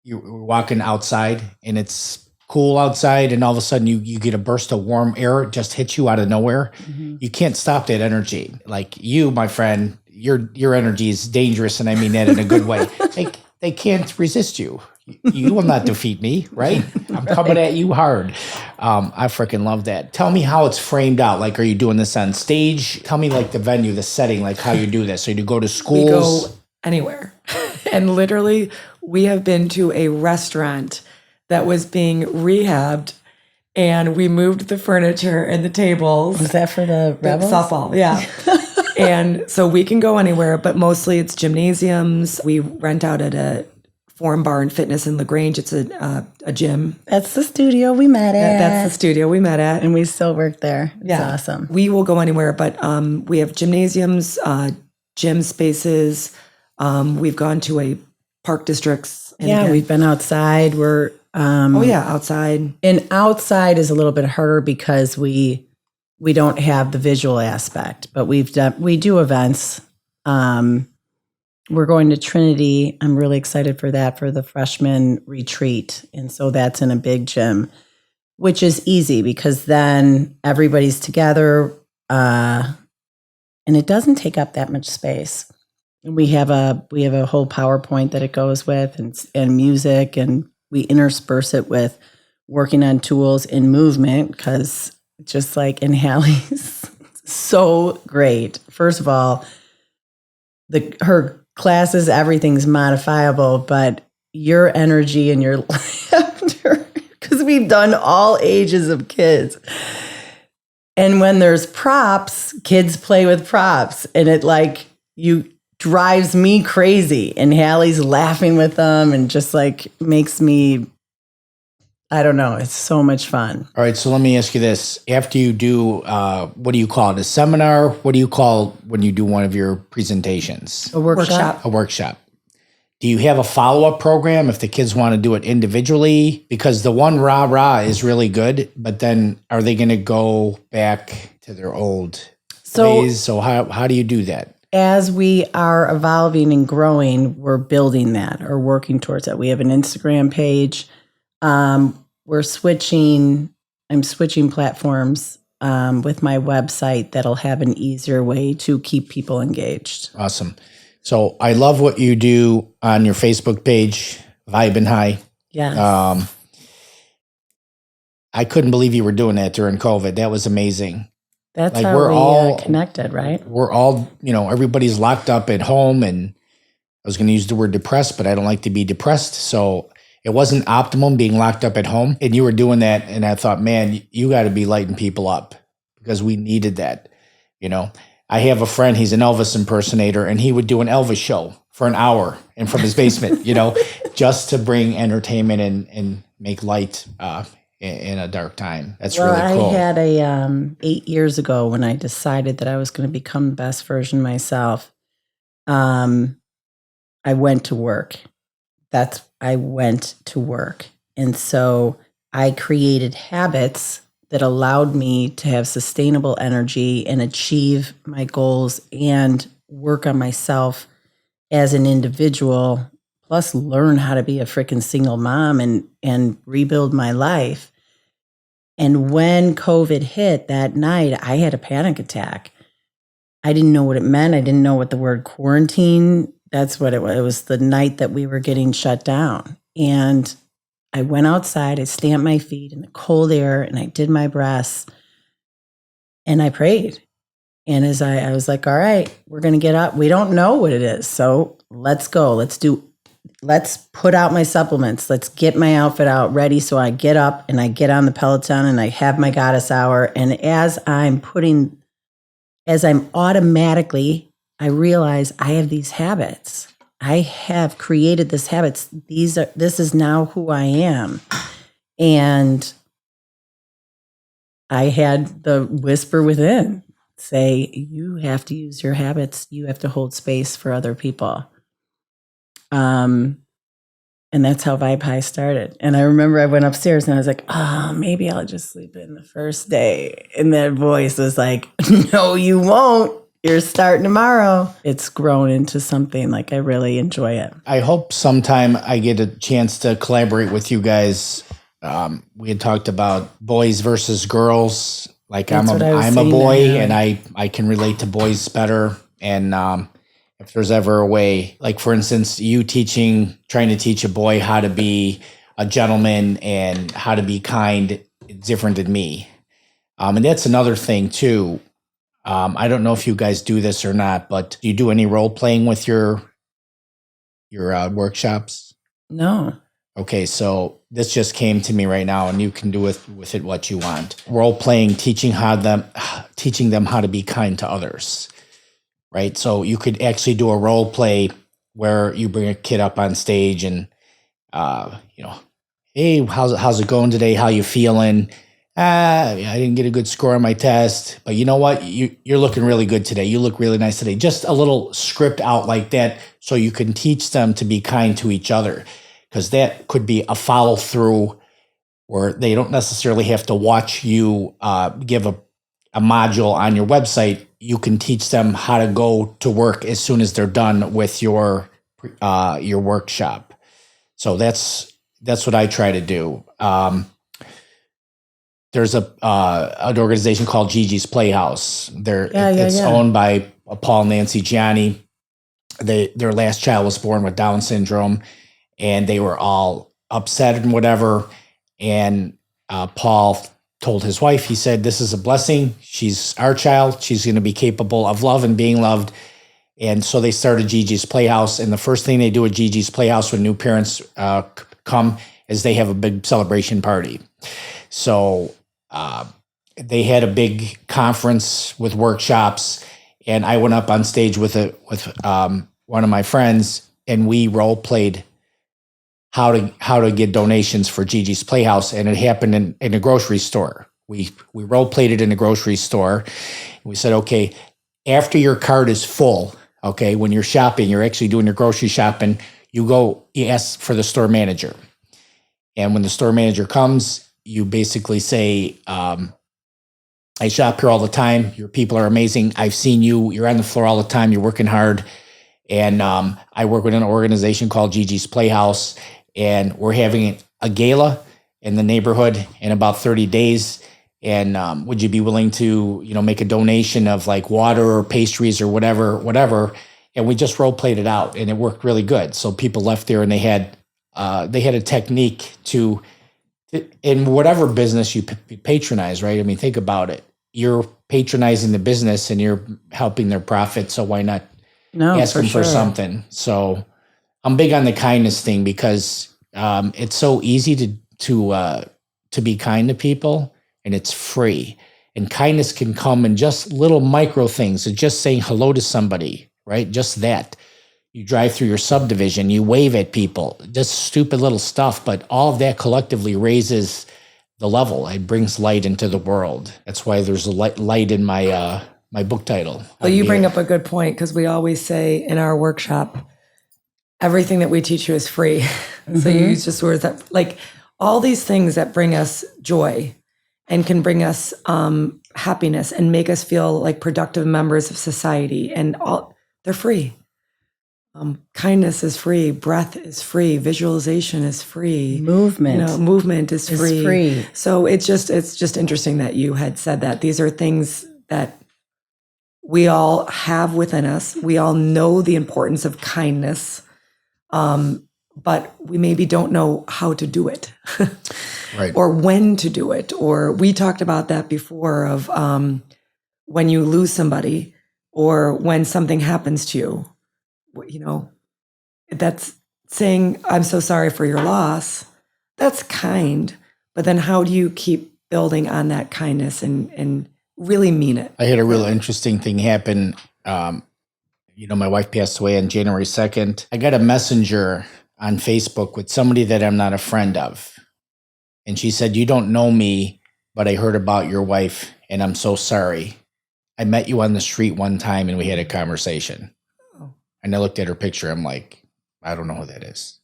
you're walking outside and it's cool outside, and all of a sudden you get a burst of warm air, it just hits you out of nowhere. Mm-hmm. You can't stop that energy. Like you, my friend, your energy is dangerous, and I mean that in a good way. They can't resist you. You will not defeat me, right? I'm coming at you hard. I freaking love that. Tell me how it's framed out. Are you doing this on stage? Tell me the venue, the setting, how you do this. So you go to schools? We go anywhere. And literally, we have been to a restaurant that was being rehabbed, and we moved the furniture and the tables. Was that for the Rebels? Softball, yeah. And so we can go anywhere, but mostly it's gymnasiums. We rent out at a Forum Bar and Fitness in LaGrange. It's a gym. That's the studio we met at. That's the studio we met at. And we still work there. It's yeah. Awesome. We will go anywhere, but we have gymnasiums, gym spaces. We've gone to a park districts. Yeah, we've been outside. We're outside. And outside is a little bit harder because we don't have the visual aspect, but we do events. We're going to Trinity. I'm really excited for that, for the freshman retreat. And so that's in a big gym, which is easy because then everybody's together, and it doesn't take up that much space. we have a whole PowerPoint that it goes with, and music, and we intersperse it with working on tools in movement, because just like in Halle's so great. First of all, her classes, everything's modifiable, but your energy and your laughter, because we've done all ages of kids. And when there's props, kids play with props, and it like drives me crazy. And Halle's laughing with them, and just like makes me, I don't know, it's so much fun. All right, so let me ask you this. After you do, what do you call it, a seminar? What do you call when you do one of your presentations? A workshop. A workshop. Do you have a follow-up program if the kids want to do it individually? Because the one rah-rah is really good, but then are they going to go back to their old ways? So how do you do that? As we are evolving and growing, we're building that or working towards that. We have an Instagram page. I'm switching platforms with my website that'll have an easier way to keep people engaged. Awesome. So I love what you do on your Facebook page, Vibe and High. Yeah. I couldn't believe you were doing that during COVID. That was amazing. That's like how we're we all connected, right? We're all, everybody's locked up at home, and I was going to use the word depressed, but I don't like to be depressed. So it wasn't optimum being locked up at home, and you were doing that. And I thought, man, you got to be lighting people up, because we needed that. I have a friend, he's an Elvis impersonator, and he would do an Elvis show for an hour and from his basement, just to bring entertainment and make light in a dark time. That's really cool. I had 8 years ago when I decided that I was going to become the best version of myself. I went to work. I went to work. And so I created habits that allowed me to have sustainable energy and achieve my goals and work on myself as an individual, plus learn how to be a freaking single mom and rebuild my life. And when COVID hit that night, I had a panic attack. I didn't know what it meant. I didn't know what the word quarantine, that's what it was. It was the night that we were getting shut down. And I went outside, I stamped my feet in the cold air, and I did my breaths, and I prayed. And as I was like, all right, we're going to get up. We don't know what it is. So let's go. Let's put out my supplements. Let's get my outfit out ready. So I get up and I get on the Peloton and I have my goddess hour. And as I'm automatically, I realize I have these habits. I have created these habits. This is now who I am. And I had the whisper within say, you have to use your habits. You have to hold space for other people. And that's how Vibe High started. And I remember I went upstairs and I was like, maybe I'll just sleep in the first day. And that voice was like, no, you won't. You're starting tomorrow. It's grown into something like I really enjoy it. I hope sometime I get a chance to collaborate with you guys. We had talked about boys versus girls. Like I'm a boy and I can relate to boys better. And if there's ever a way, like for instance, you trying to teach a boy how to be a gentleman and how to be kind, different than me. And that's another thing too. I don't know if you guys do this or not, but do you do any role playing with your workshops? No. Okay, so this just came to me right now, and you can do with it what you want. Role playing, teaching them how to be kind to others, right? So you could actually do a role play where you bring a kid up on stage and, hey, how's it going today? How you feeling? I didn't get a good score on my test, but you know what? You're looking really good today. You look really nice today. Just a little script out like that so you can teach them to be kind to each other, because that could be a follow through where they don't necessarily have to watch you give a module on your website. You can teach them how to go to work as soon as they're done with your workshop. So that's what I try to do. There's an organization called Gigi's Playhouse. It's owned by Paul and Nancy Gianni. their last child was born with Down syndrome, and they were all upset and whatever. And Paul told his wife, he said, "This is a blessing. She's our child. She's going to be capable of love and being loved." And so they started Gigi's Playhouse. And the first thing they do at Gigi's Playhouse when new parents come is they have a big celebration party. So they had a big conference with workshops, and I went up on stage with one of my friends, and we role played how to get donations for Gigi's Playhouse, and it happened in a grocery store. We role played it in a grocery store. We said, okay, after your cart is full, okay, when you're shopping, you're actually doing your grocery shopping, you ask for the store manager. And when the store manager comes, you basically say, I shop here all the time. Your people are amazing. I've seen you. You're on the floor all the time. You're working hard. And I work with an organization called Gigi's Playhouse, and we're having a gala in the neighborhood in about 30 days. And would you be willing to, make a donation of like water or pastries or whatever? And we just role played it out, and it worked really good. So people left there, and they had a technique to, in whatever business you patronize, right? I mean, think about it. You're patronizing the business, and you're helping their profit. So why not ask them for something? So I'm big on the kindness thing, because it's so easy to be kind to people. And it's free. And kindness can come in just little micro things. It's just saying hello to somebody, right? Just that. You drive through your subdivision, you wave at people, just stupid little stuff. But all of that collectively raises the level. It brings light into the world. That's why there's a light in my my book title. Well, you bring up a good point, because we always say in our workshop, everything that we teach you is free. Mm-hmm. So you use just words that, like, all these things that bring us joy and can bring us happiness and make us feel like productive members of society. And they're free. Kindness is free. Breath is free. Visualization is free. Movement is free. So it's just interesting that you had said that. These are things that we all have within us. We all know the importance of kindness, but we maybe don't know how to do it. Right. Or when to do it. Or we talked about that before of when you lose somebody or when something happens to you, that's saying, I'm so sorry for your loss. That's kind. But then how do you keep building on that kindness and really mean it? I had a real interesting thing happen. My wife passed away on January 2nd. I got a messenger on Facebook with somebody that I'm not a friend of. And she said, "You don't know me, but I heard about your wife, and I'm so sorry. I met you on the street one time, and we had a conversation." Oh. And I looked at her picture. I'm like, I don't know who that is.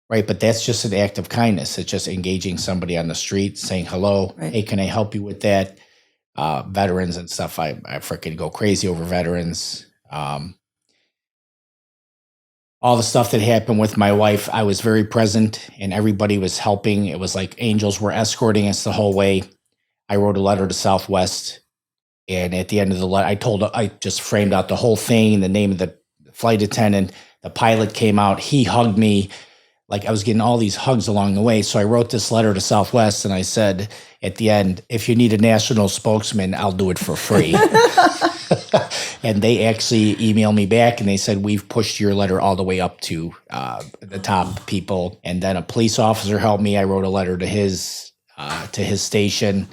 Right? But that's just an act of kindness. It's just engaging somebody on the street, saying hello. Right. Hey, can I help you with that? Veterans and stuff. I freaking go crazy over veterans. All the stuff that happened with my wife, I was very present, and everybody was helping. It was like angels were escorting us the whole way. I wrote a letter to Southwest, and at the end of the letter, I just framed out the whole thing, the name of the flight attendant. The pilot came out. He hugged me. Like, I was getting all these hugs along the way. So I wrote this letter to Southwest, and I said at the end, if you need a national spokesman, I'll do it for free. And they actually emailed me back, and they said, we've pushed your letter all the way up to the top people. And then a police officer helped me. I wrote a letter to his station.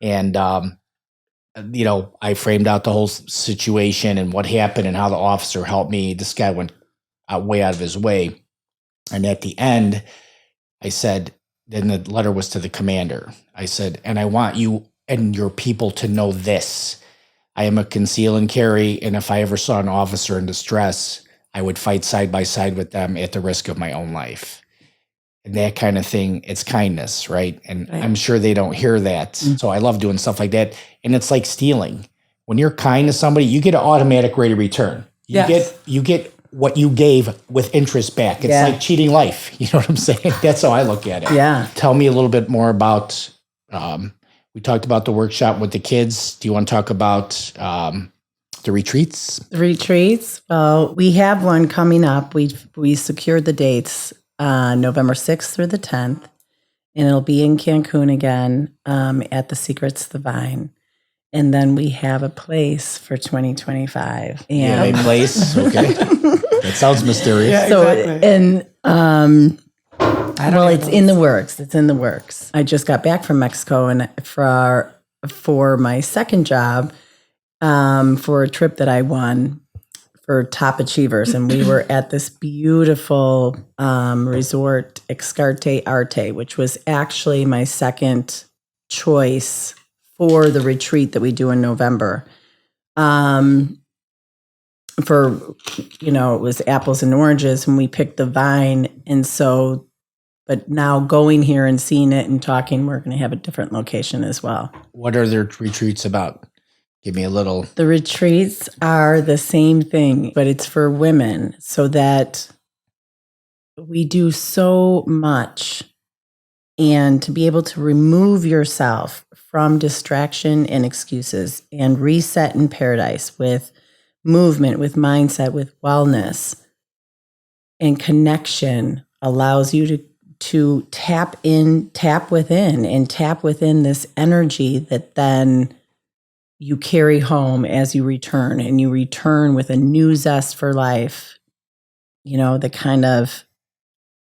And, I framed out the whole situation and what happened and how the officer helped me. This guy went way out of his way. And at the end, I said, then the letter was to the commander. I said, and I want you and your people to know this. I am a conceal and carry, and if I ever saw an officer in distress, I would fight side by side with them at the risk of my own life. And that kind of thing, it's kindness, right? And right. I'm sure they don't hear that. Mm-hmm. So I love doing stuff like that. And it's like stealing. When you're kind to somebody, you get an automatic rate of return. You get what you gave with interest back. It's like cheating life. You know what I'm saying? That's how I look at it. Yeah. Tell me a little bit more about, we talked about the workshop with the kids. Do you want to talk about The retreats? The retreats. Well, we have one coming up. We secured the dates November 6th through the 10th, and it'll be in Cancun again at the Secrets of the Vine. And then we have a place for 2025. Yeah, And a place. Okay. That sounds mysterious. Yeah, so, exactly. and well, even it's know in the works. It's in the works. I just got back from Mexico and for my second job, for a trip that I won for top achievers. And we were at this beautiful resort, Excarte Arte, which was actually my second choice for the retreat that we do in November. It was apples and oranges, and we picked the Vine. And so, but now going here and seeing it and talking, we're going to have a different location as well. What are their retreats about? Give me a little. The retreats are the same thing, but it's for women, so that we do so much. And to be able to remove yourself from distraction and excuses and reset in paradise with movement, with mindset, with wellness and connection allows you to tap within this energy that then you carry home as you return, and you return with a new zest for life, that kind of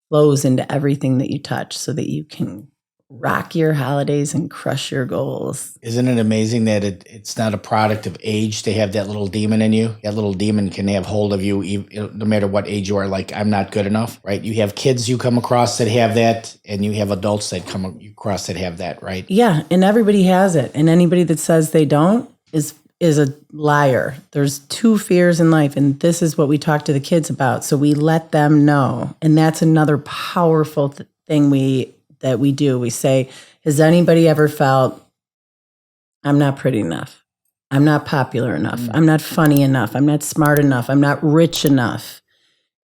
flows into everything that you touch so that you can rock your holidays and crush your goals. Isn't it amazing that it's not a product of age to have that little demon in you? That little demon can have hold of you no matter what age you are, like, I'm not good enough, right? You have kids you come across that have that, and you have adults that come across that have that, right? Yeah, and everybody has it. And anybody that says they don't is a liar. There's two fears in life, and this is what we talk to the kids about. So we let them know. And that's another powerful thing that we do. We say, has anybody ever felt, I'm not pretty enough, I'm not popular enough, I'm not funny enough, I'm not smart enough, I'm not rich enough?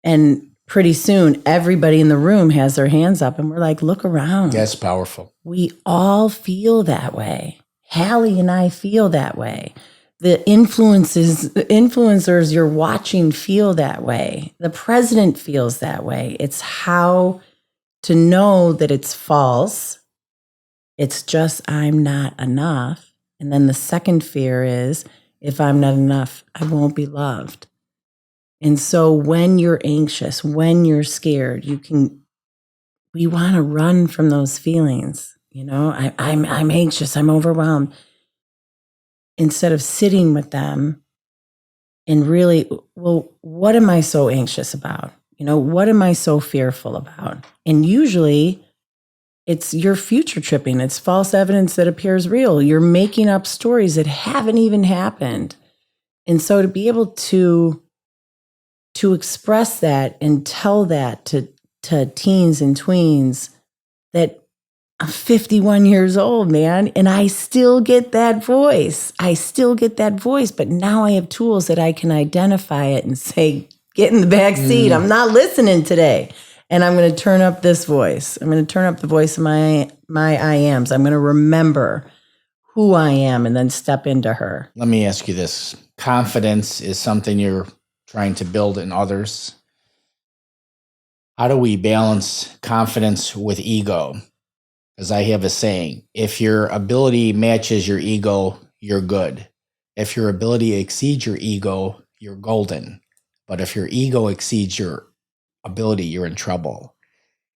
And pretty soon everybody in the room has their hands up, and we're like, look around. That's powerful. We all feel that way. Halle and I feel that way. The influencers you're watching feel that way. The president feels that way. It's how to know that it's false. It's just, I'm not enough. And then the second fear is, if I'm not enough, I won't be loved. And so when you're anxious, when you're scared, we want to run from those feelings. I'm anxious, I'm overwhelmed. Instead of sitting with them and really, well, what am I so anxious about? What am I so fearful about? And usually it's your future tripping. It's false evidence that appears real. You're making up stories that haven't even happened. And so to be able to express that and tell that to teens and tweens that I'm 51 years old, man, and I still get that voice. But now I have tools that I can identify it and say, get in the back seat. I'm not listening today. And I'm going to turn up this voice. I'm going to turn up the voice of my I ams. I'm going to remember who I am and then step into her. Let me ask you this. Confidence is something you're trying to build in others. How do we balance confidence with ego? Because I have a saying, if your ability matches your ego, you're good. If your ability exceeds your ego, you're golden. But if your ego exceeds your ability, you're in trouble.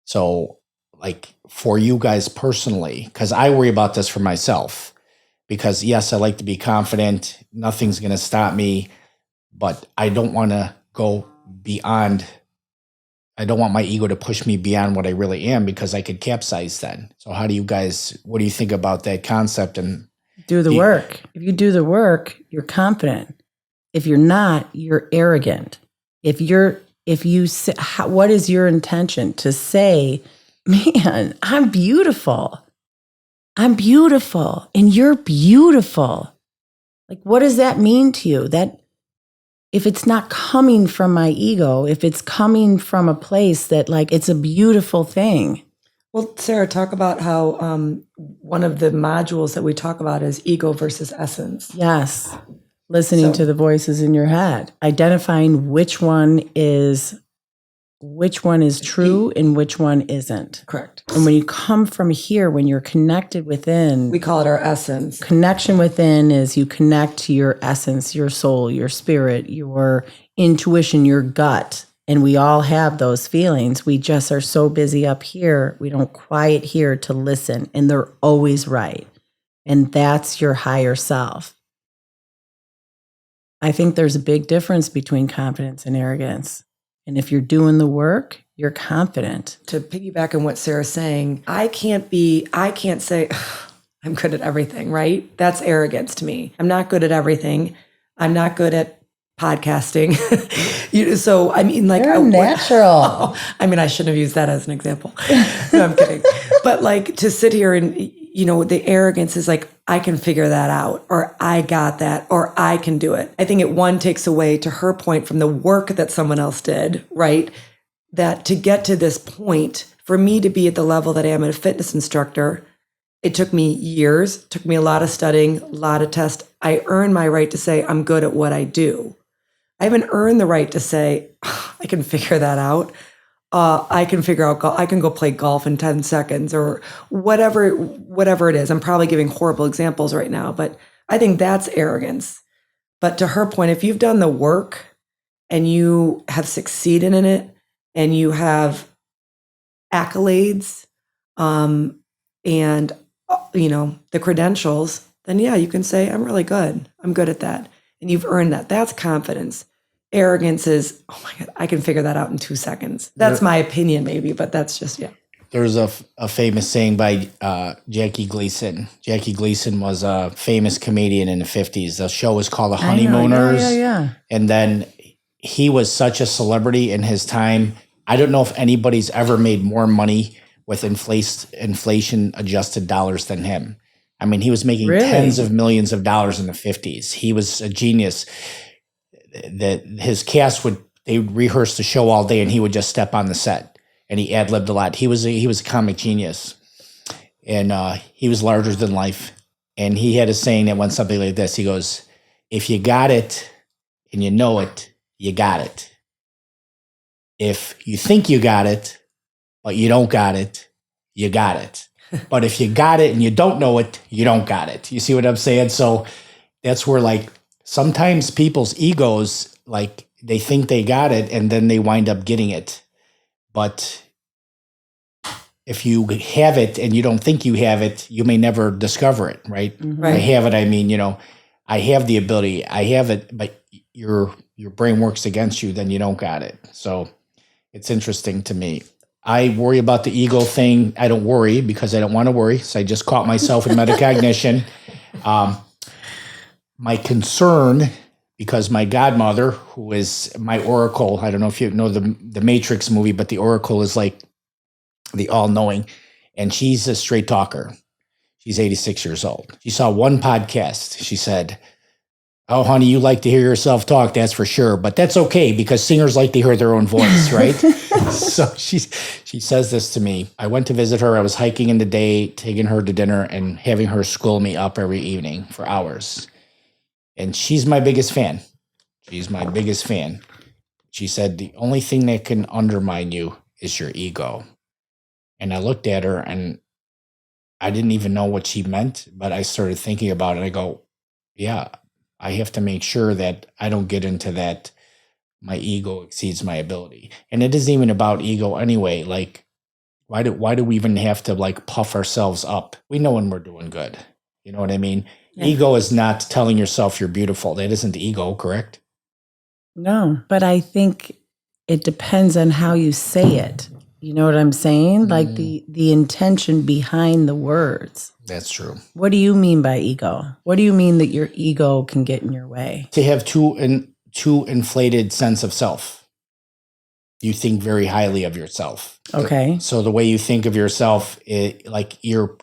So, like, for you guys personally, because I worry about this for myself, because yes, I like to be confident, nothing's going to stop me, but I don't want to go beyond. I don't want my ego to push me beyond what I really am, because I could capsize then. So what do you think about that concept? And do the work. If you do the work, you're confident. If you're not, you're arrogant. What is your intention? To say, man, I'm beautiful. And you're beautiful. Like, what does that mean to you? That if it's not coming from my ego, if it's coming from a place that, like, it's a beautiful thing. Well, Sarah, talk about how one of the modules that we talk about is ego versus essence. Yes. Listening to the voices in your head, identifying which one is true and which one isn't. Correct. And when you come from here, when you're connected within, We call it our essence. connection within is you connect to your essence, your soul, your spirit, your intuition, your gut. And we all have those feelings. We just are so busy up here. We don't quiet here to listen, and they're always right. And that's your higher self. I think there's a big difference between confidence and arrogance. And if you're doing the work, you're confident. To piggyback on what Sarah's saying, I can't say I'm good at everything, right? That's arrogance to me. I'm not good at everything. I'm not good at podcasting. So, I mean, like, You're natural. I mean, I shouldn't have used that as an example. No, I'm kidding. But like to sit here and, the arrogance is like, I can figure that out, or I got that, or I can do it. I think it takes away, to her point, from the work that someone else did, right? That to get to this point, for me to be at the level that I am, a fitness instructor, it took me years, took me a lot of studying, a lot of tests. I earned my right to say I'm good at what I do. I haven't earned the right to say, I can figure that out. I can figure out, I can go play golf in 10 seconds or whatever it is. I'm probably giving horrible examples right now, but I think that's arrogance. But to her point, if you've done the work and you have succeeded in it and you have accolades, and the credentials, then yeah, you can say, I'm really good. I'm good at that. And you've earned that. That's confidence. Arrogance is, oh my God, I can figure that out in 2 seconds. That's my opinion maybe, but that's just, yeah. There's a famous saying by Jackie Gleason. Jackie Gleason was a famous comedian in the 50s. The show was called The Honeymooners. Yeah. And then he was such a celebrity in his time. I don't know if anybody's ever made more money with inflation adjusted dollars than him. I mean, he was making tens of millions of dollars in the 50s. He was a genius. That his cast they would rehearse the show all day, and he would just step on the set, and he ad-libbed a lot. He was a comic genius, and he was larger than life. And he had a saying that went something like this. He goes, "If you got it and you know it, you got it. If you think you got it, but you don't got it, you got it. But if you got it and you don't know it, you don't got it." You see what I'm saying? So that's where, like, sometimes people's egos, like, they think they got it and then they wind up getting it. But if you have it and you don't think you have it, you may never discover it, right? Mm-hmm. I have it. I mean, I have the ability. I have it, but your brain works against you, then you don't got it. So it's interesting to me. I worry about the ego thing. I don't worry because I don't want to worry. So I just caught myself in metacognition. My concern, because my godmother, who is my oracle, I don't know if you know the Matrix movie, but the oracle is like the all-knowing, and she's a straight talker. She's 86 years old. She saw one podcast. She said, "Oh, honey, you like to hear yourself talk, that's for sure. But that's okay because singers like to hear their own voice, right?" So she says this to me. I went to visit her. I was hiking in the day, taking her to dinner and having her school me up every evening for hours. And she's my biggest fan. She's my biggest fan. She said, "The only thing that can undermine you is your ego." And I looked at her and I didn't even know what she meant, but I started thinking about it. I go, yeah, I have to make sure that I don't get into that. My ego exceeds my ability. And it isn't even about ego anyway. Like, why do we even have to, like, puff ourselves up? We know when we're doing good. You know what I mean? Yeah. Ego is not telling yourself you're beautiful. That isn't ego, correct? No, but I think it depends on how you say it. You know what I'm saying? Like the intention behind the words. That's true. What do you mean by ego? What do you mean that your ego can get in your way? To have too inflated sense of self. You think very highly of yourself. Okay. So the way you think of yourself, like, you're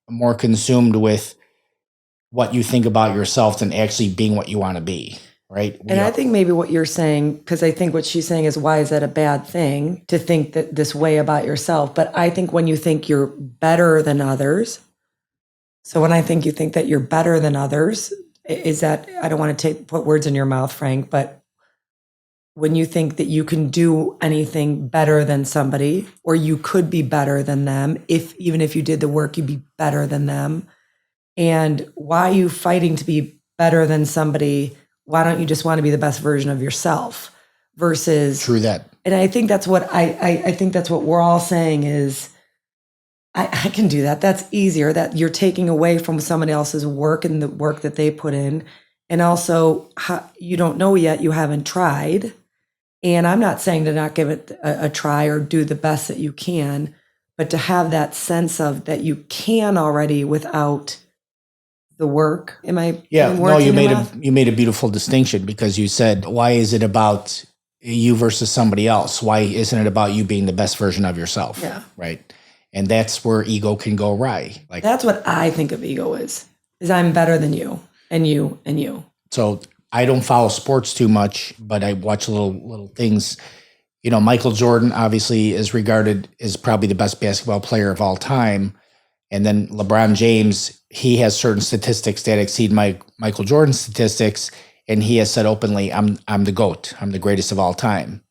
more consumed with what you think about yourself than actually being what you want to be, right? And I think maybe what you're saying, because I think what she's saying is, why is that a bad thing to think that this way about yourself? But I think when you think you're better than others, so when I think you think that you're better than others, is that, I don't want to put words in your mouth, Frank, but when you think that you can do anything better than somebody, or you could be better than them, even if you did the work, you'd be better than them. And why are you fighting to be better than somebody? Why don't you just want to be the best version of yourself versus True that. And I think that's what I think that's what we're all saying is I can do that. That's easier. That you're taking away from somebody else's work and the work that they put in. And also, you don't know yet. You haven't tried. And I'm not saying to not give it a try or do the best that you can, but to have that sense of that you can already without the work. Am I? Yeah, putting no, words you in your made mouth? you made a beautiful distinction because you said, why is it about you versus somebody else? Why isn't it about you being the best version of yourself? Yeah. Right. And that's where ego can go awry. Like, That's what I think of ego is I'm better than you and you and you. so I don't follow sports too much, but I watch little things. You know, Michael Jordan obviously is regarded as probably the best basketball player of all time. And then LeBron James, he has certain statistics that exceed Michael Jordan's statistics. And he has said openly, I'm the GOAT. I'm the greatest of all time.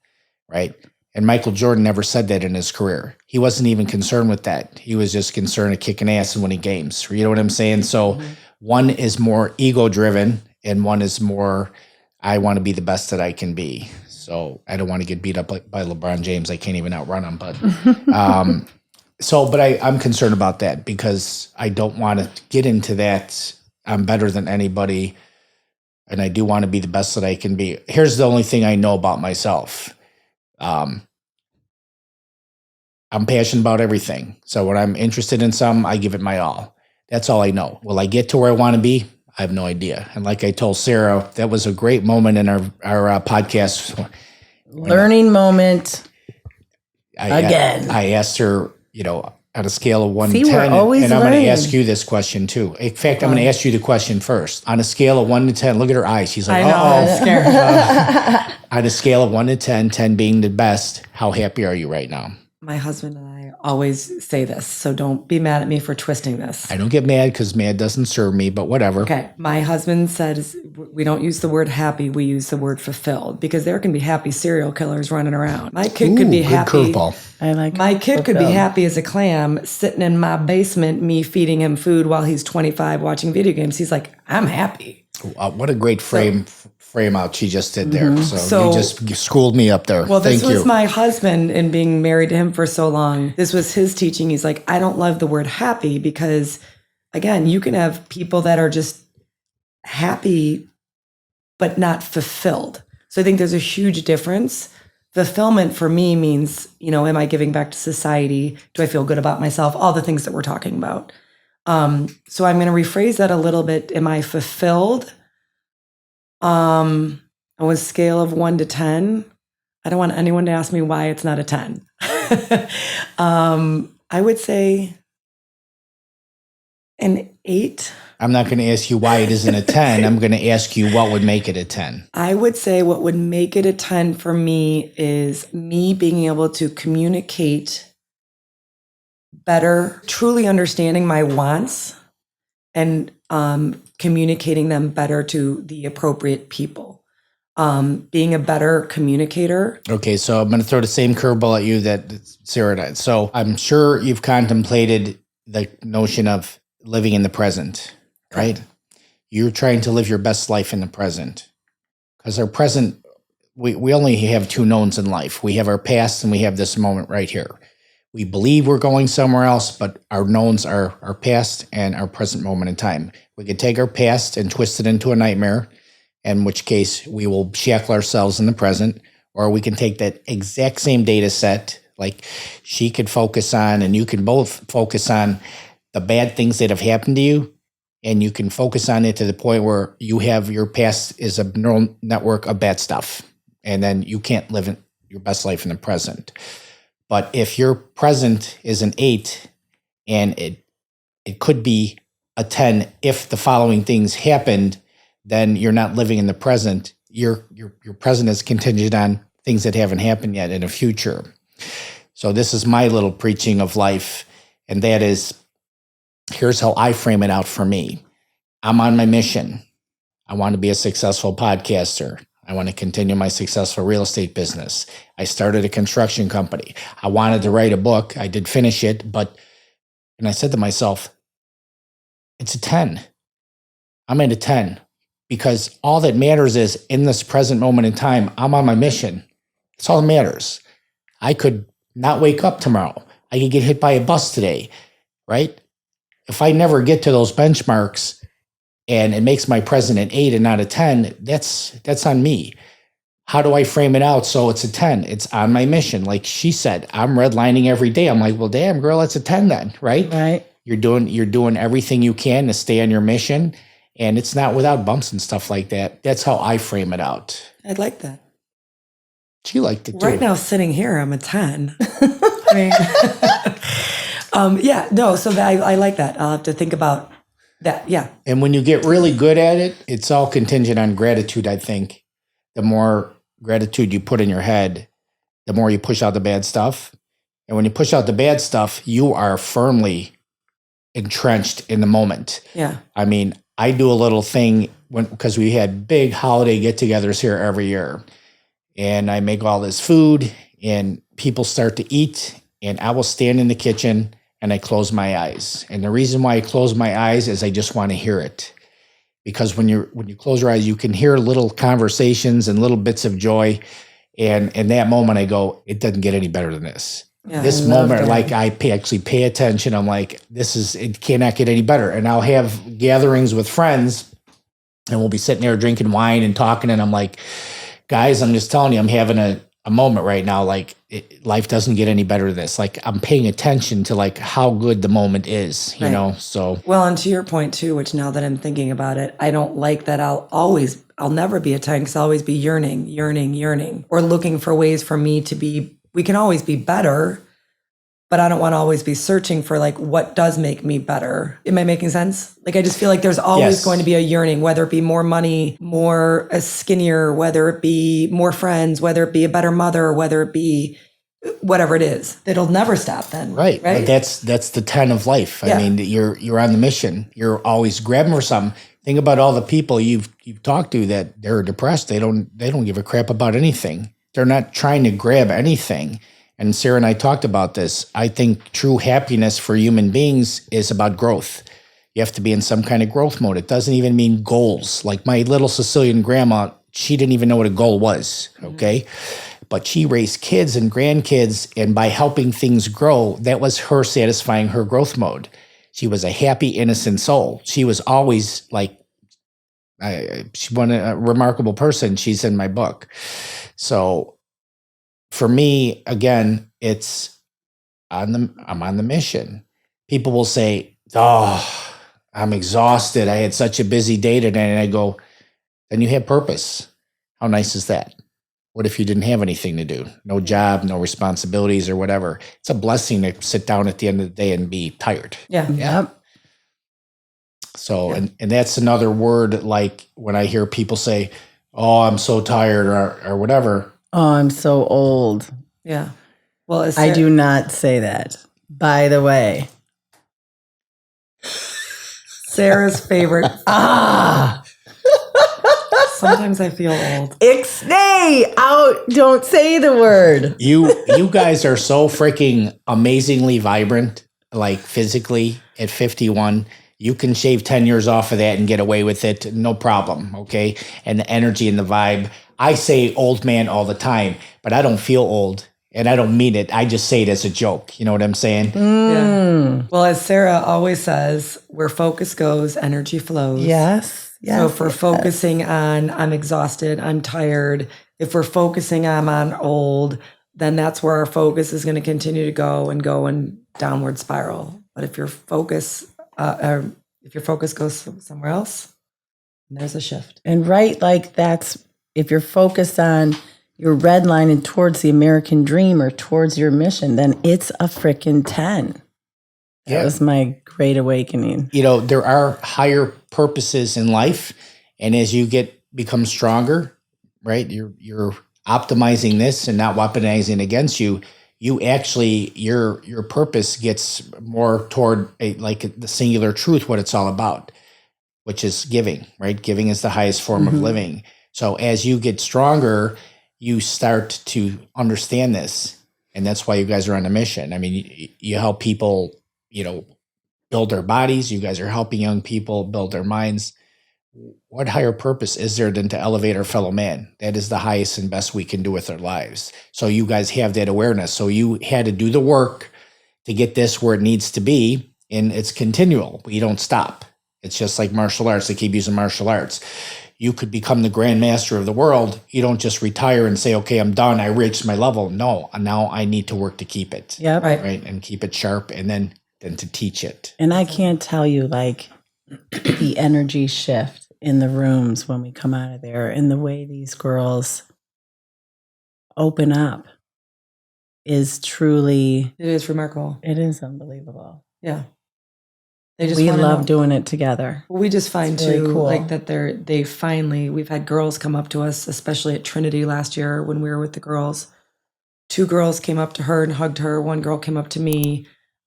Right. And Michael Jordan never said that in his career. He wasn't even concerned with that. He was just concerned with kicking ass and winning games. You know what I'm saying? So one is more ego driven and one is more, I want to be the best that I can be. So I don't want to get beat up by LeBron James. I can't even outrun him. But but I'm concerned about that because I don't want to get into that. I'm better than anybody. And I do want to be the best that I can be. Here's the only thing I know about myself. I'm passionate about everything. So when I'm interested in something, I give it my all. That's all I know. Will I get to where I want to be? I have no idea. And like I told Sarah, that was a great moment in our podcast. Learning moment. Again. I asked her, on a scale of 1 See, to 10, we're always and I'm going to learning. ask you this question too. In fact, I'm going to ask you the question first. On a scale of 1 to 10, look at her eyes. She's like, I know, I'm scared. On a scale of 1 to 10, 10 being the best, how happy are you right now? My husband and I always say this, so don't be mad at me for twisting this. I don't get mad because mad doesn't serve me, but whatever. Okay. My husband says we don't use the word happy, we use the word fulfilled because there can be happy serial killers running around. My kid could be Good happy. curveball. I like My kid could be fulfilled. happy as a clam sitting in my basement, me feeding him food while he's 25 watching video games. He's like, I'm happy. What a great frame out she just did there. So So- you just schooled me up there. Well, this Thank was you. my husband and being married to him for so long. This was his teaching. He's like, I don't love the word happy because, again, you can have people that are just happy but not fulfilled. So I think there's a huge difference. Fulfillment for me means, am I giving back to society? Do I feel good about myself? All the things that we're talking about. So I'm going to rephrase that a little bit. Am I fulfilled? On a scale of 1 to 10, I don't want anyone to ask me why it's not a 10. I would say an 8. I'm not going to ask you why it isn't a 10. I'm going to ask you what would make it a 10. I would say what would make it a 10 for me is me being able to communicate better, truly understanding my wants and communicating them better to the appropriate people. Being a better communicator. Okay, so I'm going to throw the same curveball at you that Sarah did. So I'm sure you've contemplated the notion of living in the present, right? You're trying to live your best life in the present. Because our present, we only have two knowns in life. We have our past and we have this moment right here. We believe we're going somewhere else, but our knowns are our past and our present moment in time. We could take our past and twist it into a nightmare, in which case we will shackle ourselves in the present, or we can take that exact same data set, like she could focus on, and you can both focus on the bad things that have happened to you, and you can focus on it to the point where you have your past is a neural network of bad stuff, and then you can't live your best life in the present. But if your present is an 8 and it could be a 10 if the following things happened, then you're not living in the present. Your present is contingent on things that haven't happened yet in the future. So this is my little preaching of life, and that is, here's how I frame it out for me. I'm on my mission. I want to be a successful podcaster. I want to continue my successful real estate business. I started a construction company. I wanted to write a book. I did finish it, and I said to myself, it's a 10. I'm at a 10 because all that matters is in this present moment in time, I'm on my mission. That's all that matters. I could not wake up tomorrow. I could get hit by a bus today, right? If I never get to those benchmarks and it makes my present an 8 and not a 10, that's on me. How do I frame it out so it's a 10? It's on my mission. Like she said, I'm redlining every day. I'm like, well, damn, girl, that's a 10 then, right? Right. You're doing everything you can to stay on your mission, and it's not without bumps and stuff like that. That's how I frame it out. I like that. She liked it too. Right now, sitting here, I'm a 10. I mean, so I like that. I'll have to think about that. Yeah. And when you get really good at it, it's all contingent on gratitude, I think. The more gratitude you put in your head, the more you push out the bad stuff. And when you push out the bad stuff, you are firmly entrenched in the moment. Yeah. I mean, I do a little thing because we had big holiday get-togethers here every year. And I make all this food and people start to eat, and I will stand in the kitchen and I close my eyes. And the reason why I close my eyes is I just want to hear it. Because when you close your eyes, you can hear little conversations and little bits of joy. And in that moment, I go, it doesn't get any better than this. Yeah, This moment, like I actually pay attention. I'm like, it cannot get any better. And I'll have gatherings with friends and we'll be sitting there drinking wine and talking. And I'm like, guys, I'm just telling you, I'm having a moment right now. Like life doesn't get any better than this. Like I'm paying attention to like how good the moment is, you know? So. Well, and to your point too, which now that I'm thinking about it, I don't like that I'll never be a 10 because I'll always be yearning, or looking for ways for me to be, we can always be better, but I don't want to always be searching for like, what does make me better? Am I making sense? Like, I just feel like there's always going to be a yearning, whether it be more money, more skinnier, whether it be more friends, whether it be a better mother, whether it be whatever it is. It'll never stop then. Right. But that's the 10 of life. I mean, you're on the mission. You're always grabbing for something. Think about all the people you've talked to that they're depressed. They don't give a crap about anything. They're not trying to grab anything. And Sara and I talked about this. I think true happiness for human beings is about growth. You have to be in some kind of growth mode. It doesn't even mean goals. Like my little Sicilian grandma, she didn't even know what a goal was, okay? But she raised kids and grandkids, and by helping things grow, that was her satisfying her growth mode. She was a happy, innocent soul. She was always like, she was a remarkable person. She's in my book. So for me, again, I'm on the mission. People will say, oh, I'm exhausted. I had such a busy day today. And I go, then you have purpose. How nice is that? What if you didn't have anything to do? No job, no responsibilities or whatever. It's a blessing to sit down at the end of the day and be tired. Yeah. Yep. So, and that's another word, like when I hear people say, oh, I'm so tired or whatever. Oh, I'm so old. Yeah. Well, I do not say that, by the way. Sarah's favorite. Sometimes I feel old. Ixnay out. Don't say the word. You guys are so freaking amazingly vibrant, like physically at 51. You can shave 10 years off of that and get away with it. No problem. Okay. And the energy and the vibe. I say old man all the time, but I don't feel old and I don't mean it. I just say it as a joke. You know what I'm saying? Yeah. Well, as Sara always says, where focus goes, energy flows. Yes. So if we're focusing on, I'm exhausted, I'm tired, if we're focusing on old, then that's where our focus is going to continue to go and downward spiral. But if your focus goes somewhere else, there's a shift. And like that's, if you're focused on your red line and towards the American dream or towards your mission, then it's a freaking 10. That was my great awakening. You know, there are higher purposes in life. And as you become stronger, right, you're optimizing this and not weaponizing against you. You actually, your purpose gets more toward the singular truth, what it's all about. which is giving, right? Giving is the highest form of living. So as you get stronger, you start to understand this. And that's why you guys are on a mission. I mean, you help people, build their bodies. You guys are helping young people build their minds. What higher purpose is there than to elevate our fellow man? That is the highest and best we can do with our lives. So you guys have that awareness. So you had to do the work to get this where it needs to be. And it's continual. You don't stop. It's just like martial arts. They keep using martial arts. You could become the grandmaster of the world. You don't just retire and say, okay, I'm done. I reached my level. No, now I need to work to keep it. Yep. Right. And keep it sharp and then to teach it. And I can't tell you like the energy shift in the rooms when we come out of there and the way these girls open up is truly. It is remarkable. It is unbelievable. Yeah. We love doing it together. We just find really too, cool. like that we've had girls come up to us, especially at Trinity last year when we were with the girls. 2 girls came up to her and hugged her. 1 girl came up to me.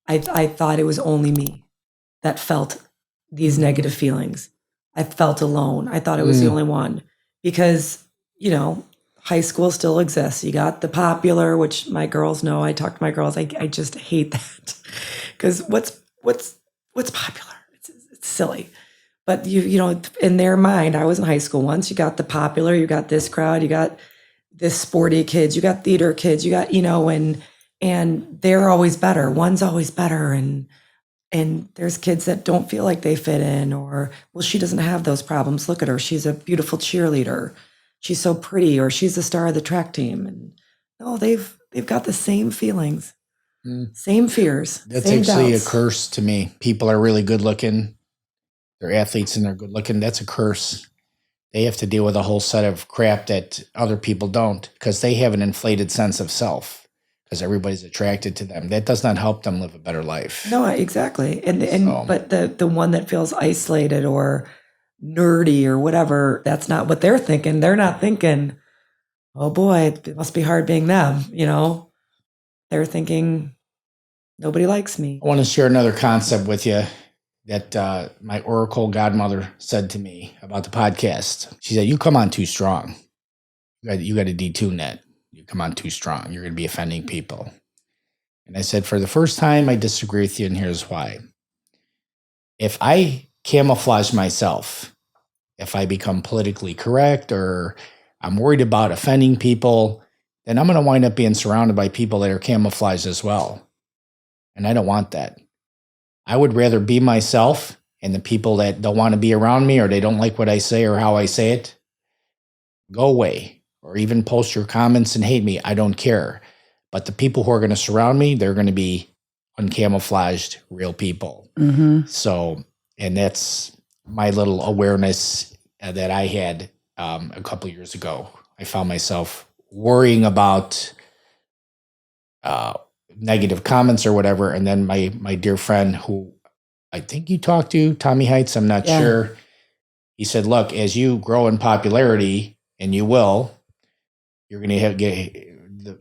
I thought it was only me that felt these negative feelings. I felt alone. I thought it was the only one because, high school still exists. You got the popular, which my girls know. I talk to my girls. I just hate that because what's popular? It's silly. But in their mind, I was in high school once. You got the popular, you got this crowd, you got this sporty kids, you got theater kids, you got, and they're always better. One's always better. And there's kids that don't feel like they fit in or, well, she doesn't have those problems. Look at her. She's a beautiful cheerleader. She's so pretty, or she's the star of the track team. And no, they've got the same feelings, same fears. That's same actually doubts. a curse to me. People are really good looking. They're athletes and they're good looking. That's a curse. They have to deal with a whole set of crap that other people don't because they have an inflated sense of self because everybody's attracted to them. That does not help them live a better life. No, exactly. But the one that feels isolated or nerdy or whatever, that's not what they're thinking. They're not thinking, oh boy, it must be hard being them. They're thinking, nobody likes me. I want to share another concept with you that my Oracle godmother said to me about the podcast. She said, you come on too strong. You got to detune that. You come on too strong. You're going to be offending people. And I said, for the first time, I disagree with you, and here's why. If I camouflage myself, if I become politically correct or I'm worried about offending people, then I'm going to wind up being surrounded by people that are camouflaged as well. And I don't want that. I would rather be myself, and the people that don't want to be around me or they don't like what I say or how I say it, go away. Or even post your comments and hate me. I don't care. But the people who are going to surround me, they're going to be uncamouflaged, real people. So, and that's my little awareness that I had a couple years ago. I found myself worrying about negative comments or whatever. And then my dear friend who I think you talked to, Tommy Heights, I'm not sure. He said, look, as you grow in popularity, and you will, you're going to get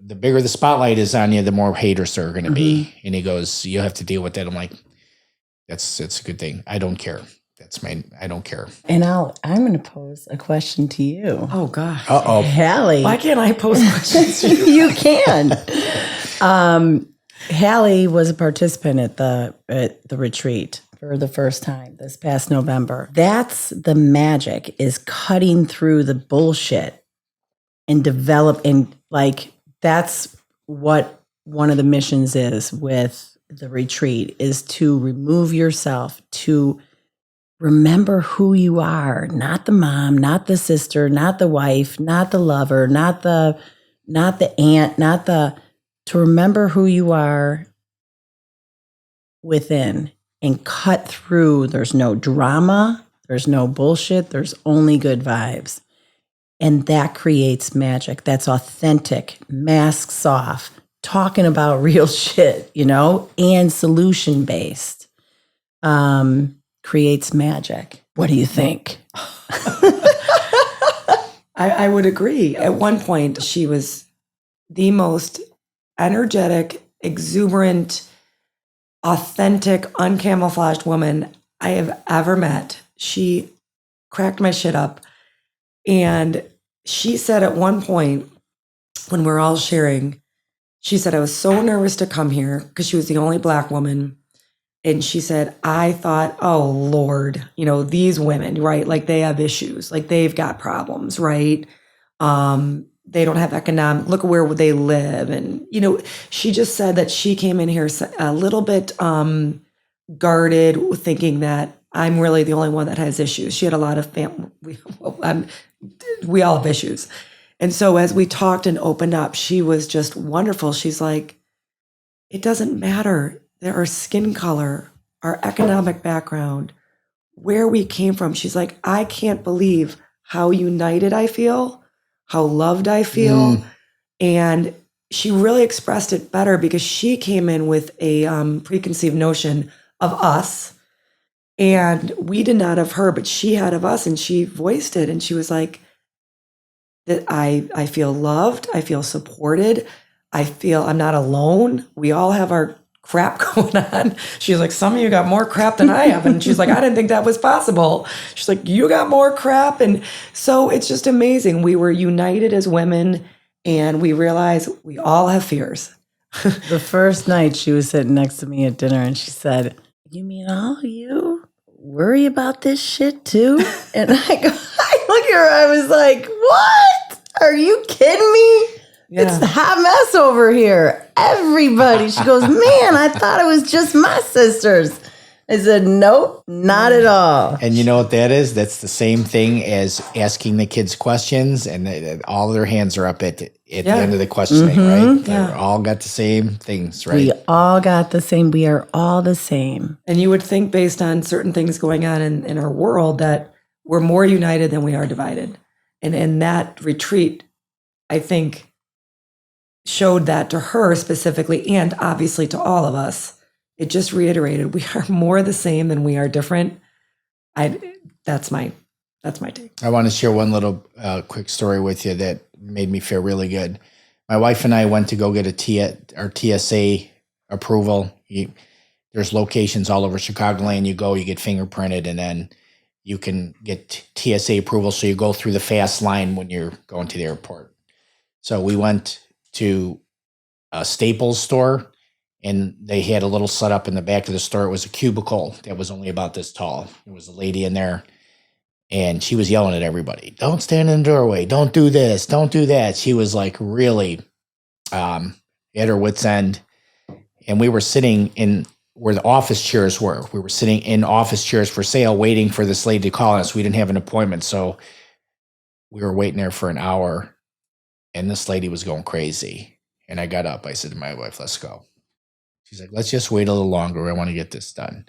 the bigger the spotlight is on you, the more haters there are going to be. And he goes, you have to deal with that. I'm like, that's a good thing. I don't care. I don't care. And I'm going to pose a question to you. Oh gosh. Uh-oh. Halle. Why can't I pose questions to you? You can. Halle was a participant at the retreat for the first time this past November. That's the magic, is cutting through the bullshit and developing, like, that's what one of the missions is with the retreat, is to remove yourself, to remember who you are, not the mom, not the sister, not the wife, not the lover, not the aunt, to remember who you are within and cut through. There's no drama, there's no bullshit, there's only good vibes. And that creates magic. That's authentic, masks off, talking about real shit, and solution-based. Creates magic. What do you think? I would agree. At one point, she was the most energetic, exuberant, authentic, uncamouflaged woman I have ever met. she cracked my shit up. And she said at one point when we're all sharing, she said, I was so nervous to come here because she was the only Black woman. And she said, I thought, oh, Lord, these women, right? Like they have issues, like they've got problems, right? They don't have economic, look at where they live. And, she just said that she came in here a little bit guarded, thinking that I'm really the only one that has issues. She had a lot of we all have issues. And so as we talked and opened up, she was just wonderful. She's like, it doesn't matter. Our skin color, our economic background, where we came from. She's like, I can't believe how united I feel, how loved I feel. And she really expressed it better because she came in with a preconceived notion of us. And we did not of her, but she had of us, and she voiced it. And she was like, that I feel loved. I feel supported. I feel I'm not alone. We all have our crap going on. She's like, some of you got more crap than I have. And she's like, I didn't think that was possible. She's like, you got more crap. And so it's just amazing. We were united as women, and we realized we all have fears. The first night she was sitting next to me at dinner, and she said, you mean all you worry about this shit too? And I look at her, I was like, what? Are you kidding me? Yeah. It's the hot mess over here. Everybody. She goes, man, I thought it was just my sisters. I said, nope, not at all. And you know what that is? That's the same thing as asking the kids questions, and all their hands are up at the end of the questioning, right? They all got the same things, right? We all got the same. We are all the same. And you would think, based on certain things going on in our world, that we're more united than we are divided. And in that retreat, I think, showed that to her specifically, and obviously to all of us. It just reiterated we are more the same than we are different. That's my take. I want to share one little quick story with you that made me feel really good. My wife and I went to go get our TSA approval. There's locations all over Chicagoland. You go, you get fingerprinted, and then you can get TSA approval. So you go through the fast line when you're going to the airport. So we went to a Staples store, and they had a little setup in the back of the store. It was a cubicle that was only about this tall. There was a lady in there, and she was yelling at everybody, don't stand in the doorway. Don't do this. Don't do that. She was like really at her wit's end. And we were sitting in where the office chairs were. We were sitting in office chairs for sale, waiting for this lady to call us. We didn't have an appointment. So we were waiting there for an hour, and this lady was going crazy. And I got up. I said to my wife, let's go. She's like, let's just wait a little longer. I want to get this done.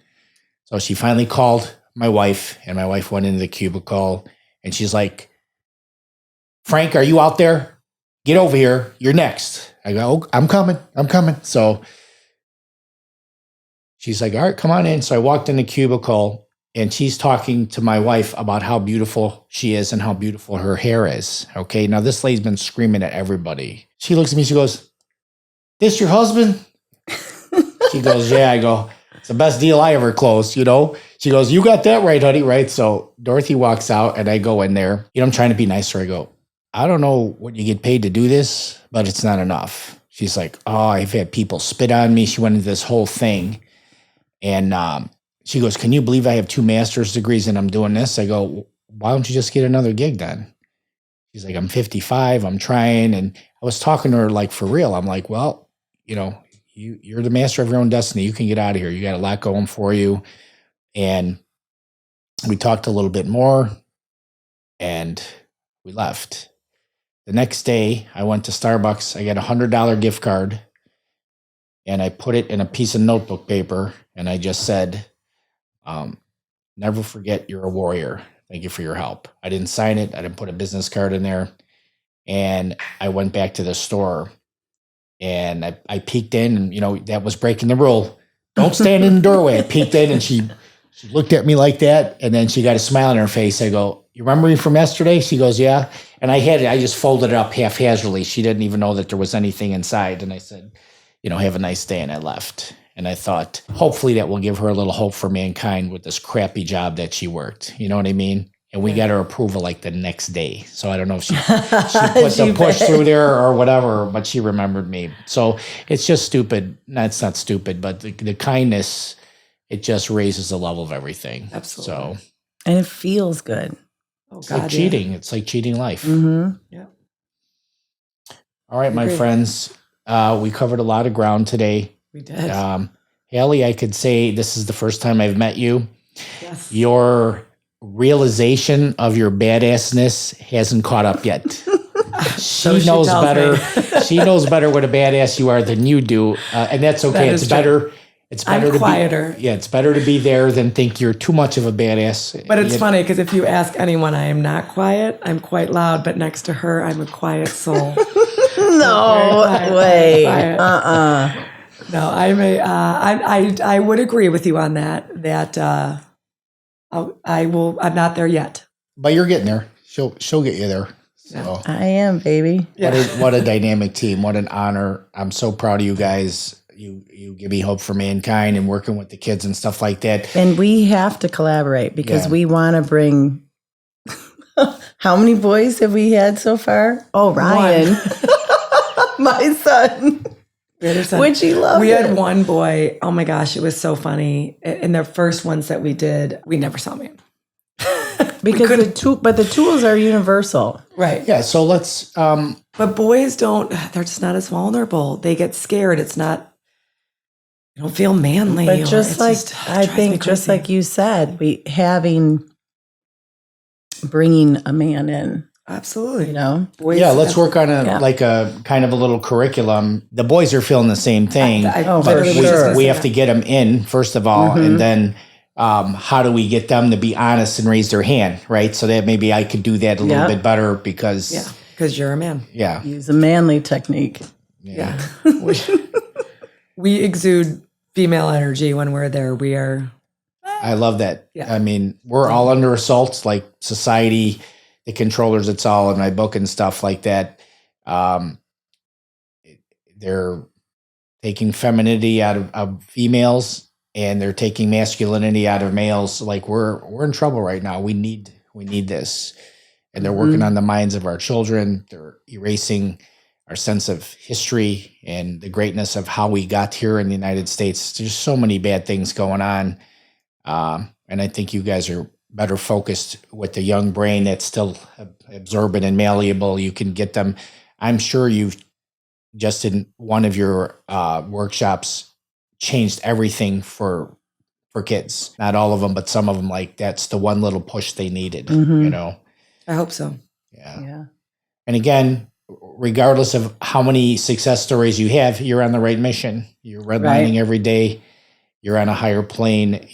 So she finally called my wife, and my wife went into the cubicle, and she's like, Frank, are you out there? Get over here. You're next. I go, oh, I'm coming. So she's like, all right, come on in. So I walked in the cubicle, and she's talking to my wife about how beautiful she is and how beautiful her hair is. Okay. Now this lady's been screaming at everybody. She looks at me. She goes, this your husband? She goes, yeah. I go, it's the best deal I ever closed, She goes, you got that right, honey, right? So Dorothy walks out, and I go in there. I'm trying to be nicer. I go, I don't know what you get paid to do this, but it's not enough. She's like, oh, I've had people spit on me. She went into this whole thing. And she goes, can you believe I have 2 master's degrees and I'm doing this? I go, why don't you just get another gig then? She's like, I'm 55. I'm trying. And I was talking to her like for real. I'm like, well, you're the master of your own destiny. You can get out of here. You got a lot going for you. And we talked a little bit more, and we left. The next day, I went to Starbucks. I got a $100 gift card, and I put it in a piece of notebook paper, and I just said, never forget you're a warrior. Thank you for your help. I didn't sign it. I didn't put a business card in there. And I went back to the store, and I peeked in, and, that was breaking the rule. Don't stand in the doorway. I peeked in, and she looked at me like that, and then she got a smile on her face. I go, you remember me from yesterday? She goes, yeah. And I just folded it up haphazardly. She didn't even know that there was anything inside. And I said, have a nice day. And I left. And I thought, hopefully that will give her a little hope for mankind with this crappy job that she worked. You know what I mean? And we got her approval like the next day. So I don't know if she put the push through there or whatever, but she remembered me. So it's just stupid. No, it's not stupid, but the kindness, it just raises the level of everything. Absolutely. So, And it feels good. Oh, it's God, like cheating. It's like cheating life. Mm-hmm. Yeah. All right, my friends, we covered a lot of ground today. We did. Halle, I could say this is the first time I've met you. Yes. Your realization of your badassness hasn't caught up yet. She knows tells better. She knows better what a badass you are than you do, and that's okay. That It's is better. true. It's better I'm to quieter. be. Yeah, it's better to be there than think you're too much of a badass. But it's funny because if you ask anyone, I am not quiet. I'm quite loud, but next to her, I'm a quiet soul. No quiet, way. quiet. No, I'm a. I would agree with you on that. That I will. I'm not there yet. But you're getting there. She'll get you there. So I am, baby. what a dynamic team. What an honor. I'm so proud of you guys. You give me hope for mankind and working with the kids and stuff like that. And we have to collaborate because Yeah. we want to bring. How many boys have we had so far? Oh, Ryan, my son. Which he loved. We had one boy. Oh my gosh, it was so funny. In the first ones that we did, we never saw him. Because the tools are universal. Right. Yeah. So let's. But boys don't. They're just not as vulnerable. They get scared. It's not. They don't feel manly. But or just it's like just, I drives me think, just crazy. like you said, bringing a man in. Absolutely. You know. Boys, Yeah, let's work on Yeah. a kind of a little curriculum. The boys are feeling the same thing. Oh, but for literally we, was just sure. gonna we say have that. to get them in first of all, Mm-hmm. and then how do we get them to be honest and raise their hand, right? So that maybe I could do that a little Yeah. bit better because Yeah, because you're a man. yeah. Use a manly technique. Yeah. We exude female energy when we're there. We are. I love that. Yeah. I mean, we're all under assault, like society, the controllers. It's all in my book and stuff like that. They're taking femininity out of females, and they're taking masculinity out of males. Like we're in trouble right now. We need this, and they're working on the minds of our children. They're erasing our sense of history and the greatness of how we got here in the United States. There's so many bad things going on. And I think you guys are better focused with the young brain that's still absorbent and malleable. You can get them. I'm sure you've just in one of your workshops changed everything for kids. Not all of them, but some of them. Like that's the one little push they needed. Mhm. You know. I hope so. Yeah. Yeah. And again, regardless of how many success stories you have, you're on the right mission. You're redlining every day. You're on a higher plane.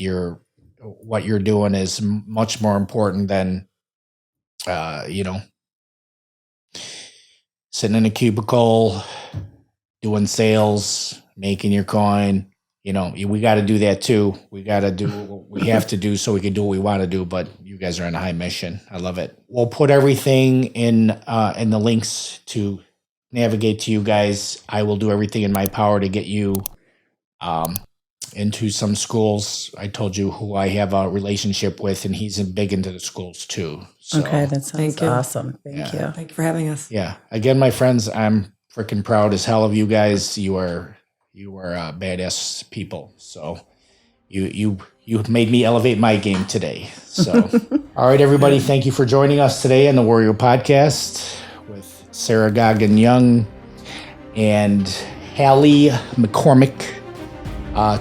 What you're doing is much more important than, sitting in a cubicle, doing sales, making your coin. We got to do that too. We got to do what we have to do so we can do what we want to do. But you guys are on a high mission. I love it. We'll put everything in the links to navigate to you guys. I will do everything in my power to get you into some schools. I told you who I have a relationship with, and he's big into the schools too. So, Okay, that sounds Thank you. awesome. Thank you. Thank you for having us. yeah. Again, my friends, I'm freaking proud as hell of you guys. You are badass people. So you made me elevate my game today. So, all right, everybody. Thank you for joining us today on the Warrior Podcast with Sara Goggin Young and Halle McCormick,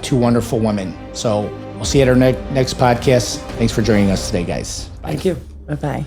two wonderful women. So we'll see you at our next podcast. Thanks for joining us today, guys. Bye. Thank you. Bye-bye.